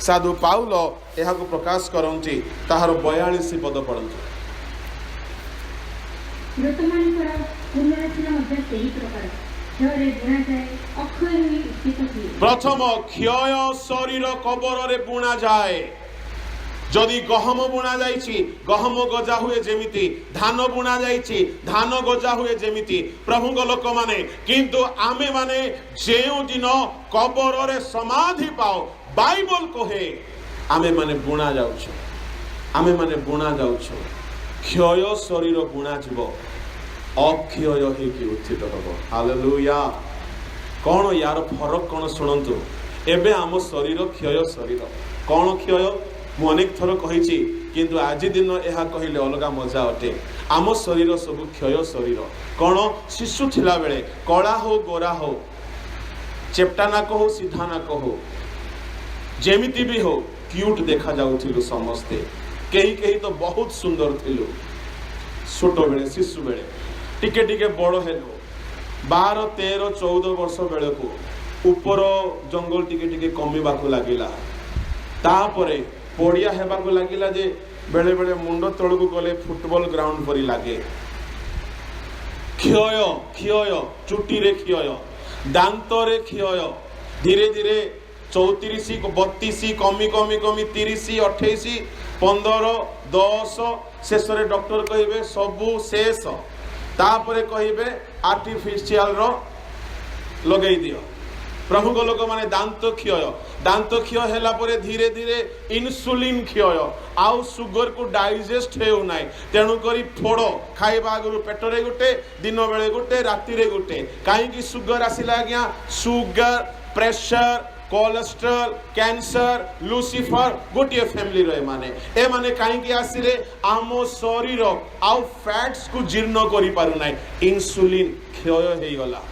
साधु पाउल एहा को प्रकाश करंती ताहार 42 पद पढ़ंतु मृतमानकर पुनरुत्थान ମଧ୍ୟ ସେହି ପ୍ରକାର କ୍ଷୟରେ ବୁଣାଯାଏ, ଅକ୍ଷୟ ହୋଇ ଉତ୍ଥିତ ହୁଏ। प्रथम क्षय शरीर कबर बुणा जाए। जदि गहम बुणा जाइछि गहम गजा हुए जेमिति, धान बुणा जाइछि धान गजा हुए जेमिति प्रभु को लोक माने, किंतु आमे माने जेउ दिन कबर रे समाधि पाओ बाइबल कहे आमे माने बुणा जाउछु, आमे माने बुणा जाउछु। क्षय शरीर बुणा जीव, अक्षय हेकि उत्थित हबो। हालेलुया। कौन यार फरक कौन शुणु। एबे आम शरीर क्षय शरीर कौन क्षय मु अनेक थर कही, किंतु आज दिन यह कहले अलग मजा अटे। आम शरीर सब क्षय शरीर कौन शिशु थिला बेले कला हो गोरा हो, चेप्टा नाक हो सीधा नाक हो, जेमिति भी हो क्यूट देखा जाउथिलु समस्ते। कहीं कहीं तो बहुत सुंदर थिलु छोट बेले शिशु बेले, टिके टिके बड़ हेलु 12, 13, 14 वर्ष बेले को ऊपर जंगल टिके टिके कमिबाकू लागिला। तापरे पड़िया हेबाकू लागिला जे बेले बेले मुंड तळकू गले फुटबॉल ग्राउंड परी लागे। क्षय क्षय चुटी रे क्षय, दांत रे क्षय, धीरे धीरे 34, 32 कमी कमी कमी 30, 28, 15, 10 शेष रे डॉक्टर कहिबे सबु शेष। तापरे कहिबे आर्टिफिशियल रो लगेई दियो। प्रभु को लोक माने दांत क्षय हैला परे धीरे धीरे इन्सुलिन क्षय, आउ सुगर को डाइजेस्ट हेउ नाइ, तेणु करी फोड़ खाइबा आगु पेटरे गुटे, दिन बेले गुटे, राति रे गुटे। काईकि सुगर आसिला आज्ञा, sugar, pressure, cholesterol, cancer, Lucifer गोटे फैमिली रे माने ए माने काईकि आसिले आम शरीर आउ फैट्स को जीर्ण करि पारु नाइ, इन्सुलिन क्षय हेइ गला।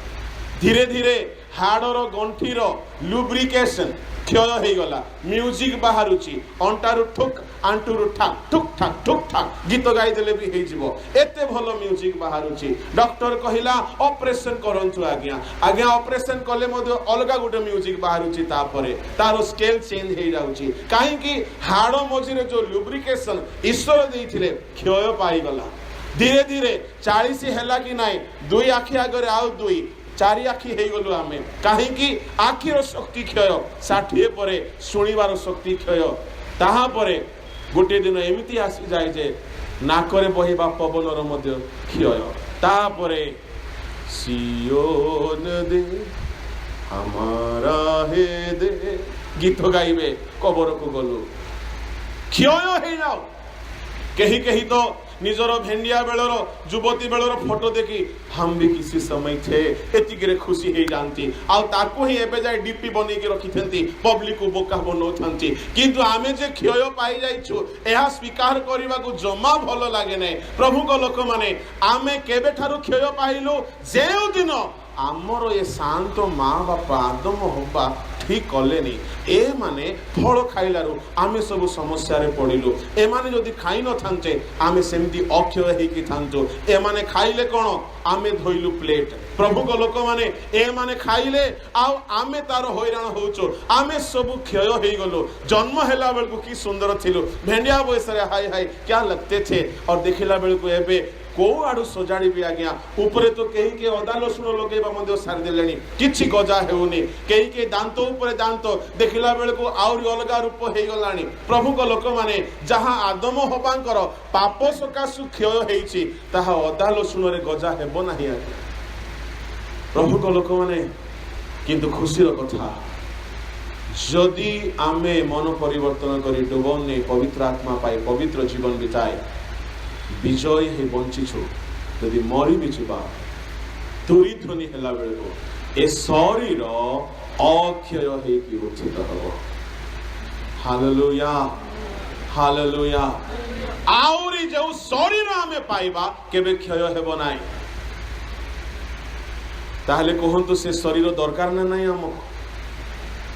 धीरे धीरे हाड़र गंठीर लुब्रिकेशन क्षय हो गला, म्यूजिक बाहरुची, अंटारु ठुक आंटुरु ठाक ठुक ठाक ठुक ठाक गीत गाई देले भी हेइ जिवो, एते भलो म्यूजिक बाहरुची। डॉक्टर कहिला ऑपरेशन करंतु आज्ञा, आज्ञा ऑपरेशन कले मध्य अलगा गुटे म्यूजिक बाहरुची, तापरे तारो स्केल चेंज हेइ जाउची। काहे कि हाड़ मझिरे जो लुब्रिकेशन ईश्वर देइथिले क्षय पाई गला। धीरे धीरे 40 हैला कि नाइ, 2 आखि आगरे आउ 2, 4 आखि हेइ गलु आमे। काहेकि आखिर शक्ति क्षय, 60 परे शुणिबार शक्ति क्षय। ताहा परे गोटे दिन एमिति आसी जाए जे नाकरे बहिबा पवनर मध्य क्षय। तापरे सियोन दे हमारा हे दे गीत गाइबे कबर को गलु, क्षय हेइ जाओ। कहीं कहीं तो निजर भेंडिया बेलर युवती बेलर फोटो देखी हम भी किसी समय थे एतिके खुशी हो जाती, आउ ही एबे जाए डीपी बन के रखी पब्लिक को बोका बनाऊँ। किंतु आमे जे क्षय पाई जाइछु यह स्वीकार करने को जमा भल लगे ना। प्रभु को लोक माने आमे केबे ठारू क्षय पाइलु, जेउ दिन आमर ये शांत माँ बापा आदम हवा ठीक कलेनी, ए माने फल खाइलारू आमे सब समस्या रे पड़िलु। ए माने जदि खाई न थांते आमे सेमती अक्षय हेकि थांतु। ए माने खाइले कोन आमे धोइलु प्लेट। प्रभु को लोक माने ए माने खाइले आउ आमे तार हैरान होउचो, आमे सब क्षय हेइ गलो। जन्म हेला बेलकु की सुंदर थिलु, भेंडिया बयस रे हाय हाय क्या लगते थे, और देखिला बेलकु एबे को आड़ू सजाड़ी भी आज्ञा ऊपर तो कहीं के अदा लसुण लगेबा मध्य सारी देलेनी, किछि गजा हेउनी, कहीं के दांत ऊपर दांत देखिला बेले को आउरी अलगा रूप हेइ गलानी। प्रभु को लोक माने जहां आदम हबांकर पाप सकाशु क्षय हेइछि ताहा अदा लसुण रे गजा हेबो नाही आज्ञा। प्रभु को लोक माने किंतु खुशीर कथा, जदि आमे मन परिवर्तन करी डुबने पवित्र आत्मा पाए पवित्र जीवन बिताए विजय हे बंचिछु, यदि मरी भी जीवा तुरी ध्वनि हेला बेले को ए शरीर अक्षय हेकि उत्थित हबो। Hallelujah hallelujah. आउरी जो शरीर आमे पाइबा केबे क्षय हेबो नाही। ताहले कहंतु से शरीर दरकार ना नाही हमको,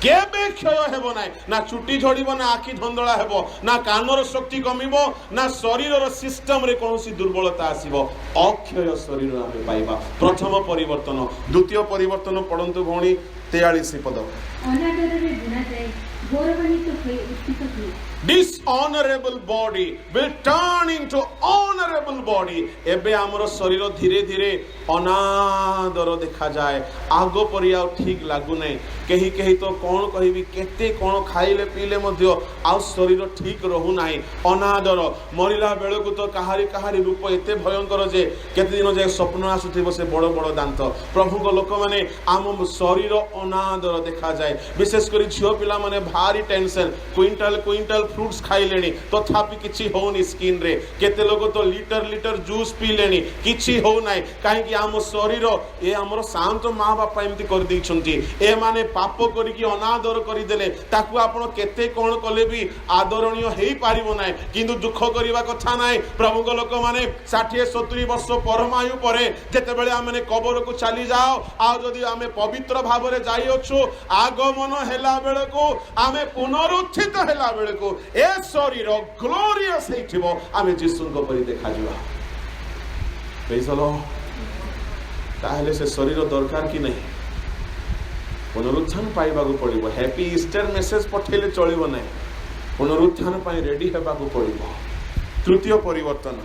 केबे क्षय हेबो नाही। ना चुटी झड़िबो, ना आखि धंदला हेबो, ना कानर शक्ति कमिबो, ना शरीर सिस्टम रे कोनोसी दुर्बलता आसीबो। अक्षय शरीर आमे पाइबा। प्रथम परिवर्तन। द्वितीय परिवर्तन पढ़ंतु भौणी 43 पद। अनादर रे बुना जाए गौरवान्वित हुए उत्थित हुए dishonorable body will turn into honorable body. एबे हमरो शरीर धीरे धीरे अनादर देखा जाए आग परि आ ठीक लागु नै केही केही तो कोन कहिबी केते कोन खाइले पीले मध्य आ शरीर ठीक रहु नाही अनादर मरिला बेलकु तो कहारी कहारी रूप एते भयंकर जे केते दिन जे स्वप्न आसुथिबो से बड़ बड़ दांत प्रभु को लोक माने आम शरीर अनादर देखा जाए विशेष करी झियो पिला माने भारी टेंशन क्विंटल क्विंटल फ्रूट्स खाइलेनी तथापि किछि होनी स्किन रे केते लोग तो लीटर लीटर जूस पीलेनी किछि हो नाही काहे कि आम शरीर ए हमर शांत मां बापा एमति कर दै छंती ए माने पाप करी कि अनादर करी देले ताकू आपण केते कोन कले भी आदरणीय हेई पारिबो नाही किंतु दुख करिवा कथा नाही प्रभु को लोक माने 60 70 वर्ष परमायु परे जेते बेले आमे कबर को चली जाओ आ जदी आमे पवित्र भाबरे जाई अछु आगमन हेला बेले को आमे पुनरुत्थित हेला बेले को ए शरीर ग्लोरियस हेथिबो आमे जिसु को परि देखा जिवा पैसलो ताहले से शरीर दरकार कि नहीं पुनरुत्थान पाइबा को पड़िबो हैप्पी ईस्टर मैसेज पठेले चलिबो नै पुनरुत्थान पाई रेडी हेबा को पड़िबो तृतीय परिवर्तन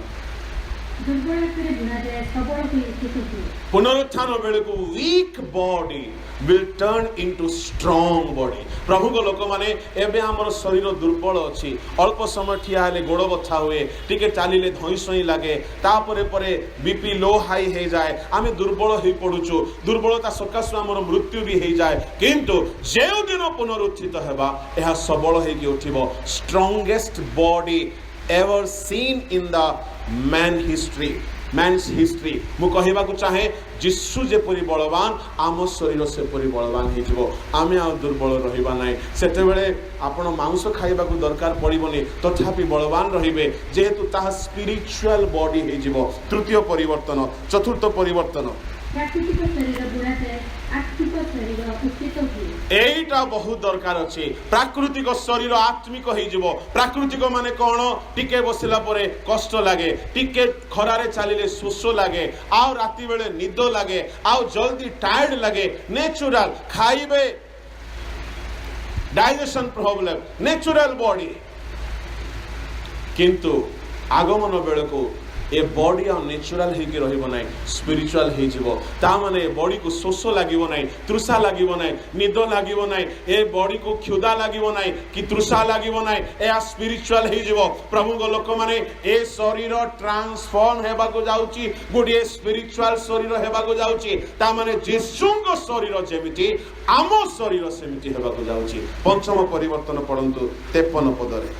पुनरुत्थान बेले को weak body will turn into strong body प्रभु को लोक माने एबे हमर शरीर दुर्बल अछि अल्प समय ठिया हेले गोड़ बथा हुए टिके चालिले धई सई लागे तापरे परे बीपी लो हाई हे जाए आमे दुर्बल हे पडुचु दुर्बलता सकाशु हमर मृत्यु भी हे जाए किंतु जेउ दिन पुनरुत्थित हेबा एहा सबल हे कि उठिबो strongest body ever seen in the man's history मु कहिबा को चाहे जिसु जे परि बलवान आम शरीर से परि बलवान हे जिवो आमे आ दुर्बल रहिबा नै सेते बेले आपण मांस खाइबा को दरकार पड़िबोनी तथापि बलवान रहिबे जेहेतु ता स्पिरिचुअल बॉडी हे जिवो तृतीय परिवर्तन चतुर्थ परिवर्तन प्राकृतिक शरीर बुढ़ा जाए आत्मिक शरीर उत्थित हुए एटा बहुत दरकार अछि प्राकृतिक शरीर आत्मिक हे जिवो प्राकृतिक माने कोन टिके बसिला परे कष्ट लागे टिके खरारे चालिले शोष लागे आ राति बेले निद लागे आ जल्दी टायर्ड लागे नेचुरल खाइबे डाइजेशन प्रॉब्लम नेचुरल बॉडी किंतु आगमन बेले को ए बॉडी आ नेचुरल हे कि रहिबो नै स्पिरिचुअल हे जिवो ता माने बॉडी को शोष लागिबो नै तृषा लागिबो नै निद लागिबो नै ए बॉडी को क्षुधा लागिबो नै कि तृषा लागिबो नै ए स्पिरिचुअल हे जिवो प्रभु को लोक माने ए शरीर ट्रांसफॉर्म हेबा को जाउची गुडी स्पिरिचुअल शरीर हेबा को जाउची ता माने जिसुंग शरीर जेमिति आमो शरीर सेमिति हेबा को जाउची पंचम परिवर्तन पढंतु 53 पदरे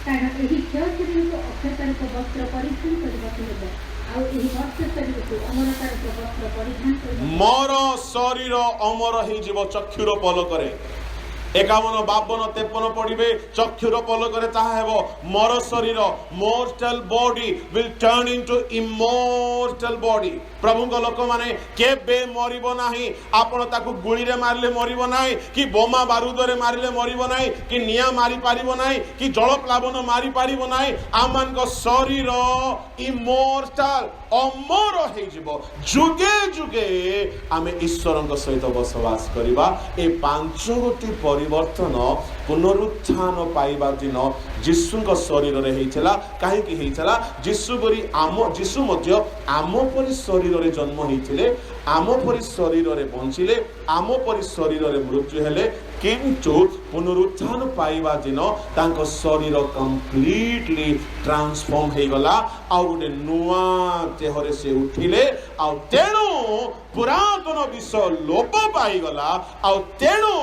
कारण एही क्षय शरीर को अक्षयतार को वस्त्र परिधान करबाक हेबो आ एही मर्त्य शरीर को अमरतार को वस्त्र परिधान करबाक मोर शरीर अमर ही जीव चक्षुर पलकरे 51 52 53 पढ़िबे चक्षुर पलकरे ताहा हेबो मोर शरीर mortal body will turn into immortal body प्रभु को लोक माने केबे मरिबो नाही आपण ताकू गुली रे मारले मरिबो नाही कि बोमा बारूद रे मारले मरिबो नाही कि निया मारी पारिबो नाही कि जल प्लावन मारी पारिबो नाही आमान को शरीर इमोर्टल अमर हे जीवो जुगे जुगे आमे ईश्वरक सहित बसवास करिबा ए पांच गोटी परिवर्तन पुनरुत्थान पाइबा दिन जिसुक शरीर रे हेइतला काहे कि हेइतला जिसु बरी आम जिसु मध्य आम परि शरीर रे जन्म हेइतिले आम परि शरीर रे बंचिले आम परि शरीर रे मृत्यु हेले किंतु पुनरुत्थान पाइबा दिन तांको शरीर कंप्लीटली ट्रांसफॉर्म हे गला आ गोटे नुआ देहरे से उठिले आ तेणु पुरातन विषय लोप पाई गला आ तेणु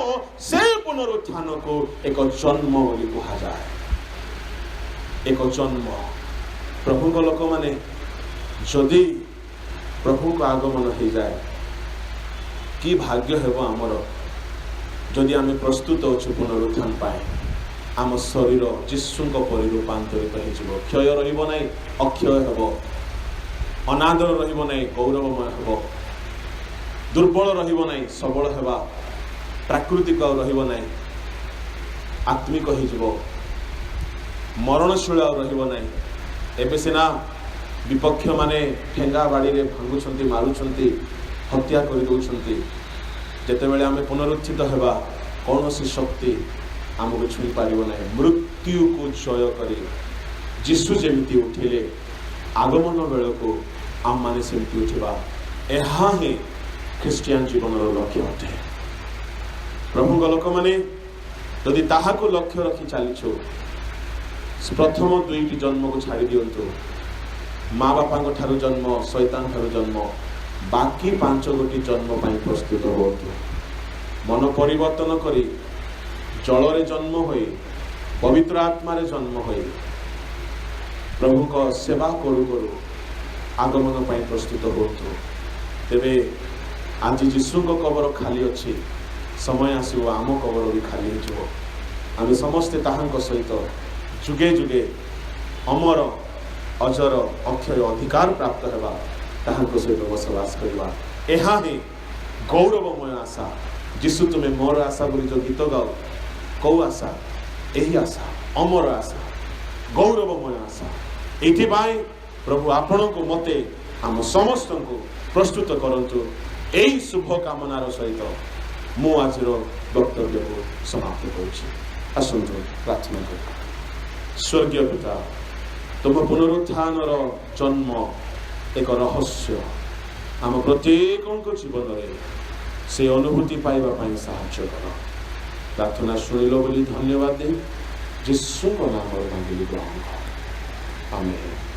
से पुनरुत्थान को एक जन्म बोली कहा जाए एक जन्म प्रभु को लोक माने जदि प्रभु को आगमन हो जाए कि भाग्य हेबो आमर जदि आमे प्रस्तुत अच्छु पुनरुत्थान पाए आम शरीर जिसुंक परि रूपांतरित हो क्षय रहिबो नै अक्षय हेबो अनादर रहिबो नै गौरवमय हेबो दुर्बल रहिबो नै सबल हेबा प्राकृतिक रहिबो नै आत्मिक हो जिवो मरणशील रहिबो नै एबे सिना विपक्ष माने ठेंगा बाड़ी रे भांगुछंती मारुछंती हत्या करि दउछंती जेतेबेले आमे पुनरुत्थित हेबा कौन सी शक्ति आमको छुई पार ना। मृत्यु को जय कर जीशु जमी उठिले आगमन बेल को आम मैंने सेमती उठा। यह ही ख्रीस्टियान जीवन लक्ष्य अटे। प्रभु लोक मैंने यदि ताहाको लक्ष्य रखी चलीछु प्रथम दुईटी जन्म को छाड़ी दिंतु। माँ बापा ठारू जन्म शैतान ठारू जन्म बाकी 5 गोटी जन्म पर प्रस्तुत हो। मन परिवर्तन करी जल रे जन्म होई पवित्र आत्मा रे जन्म होई प्रभु को सेवा करू करू आगमन पर प्रस्तुत हो। तेबे आज जीशु को कबर खाली अच्छी समय आसो आम कबर भी खाली हो। आम समस्ते ताहांको सहित जुगे जुगे अमर अजर अक्षय अधिकार प्राप्त होगा ताहांको सहित बसवास करवा। यह ही गौरवमय आशा। जीशु तुम्हें मोर आशा बोली जो गीत गाओ कौ आशा यही आशा अमर आशा गौरवमय आशा। ये प्रभु आपण को मते आम समस्त को प्रस्तुत करंतु। यही शुभ कामनार सहित मु आज वक्तव्य को समाप्त करुछि। आसंतु प्रार्थना कर। स्वर्गीय पिता तुम पुनरुत्थान जन्म एक रहस्य आम प्रत्येक जीवन में से अनुभूति पाइबा साहाय्य कर। प्रार्थना शुणिल बोली धन्यवाद दे जीशु नाम मांगिली ग्रहण कर। आमेन।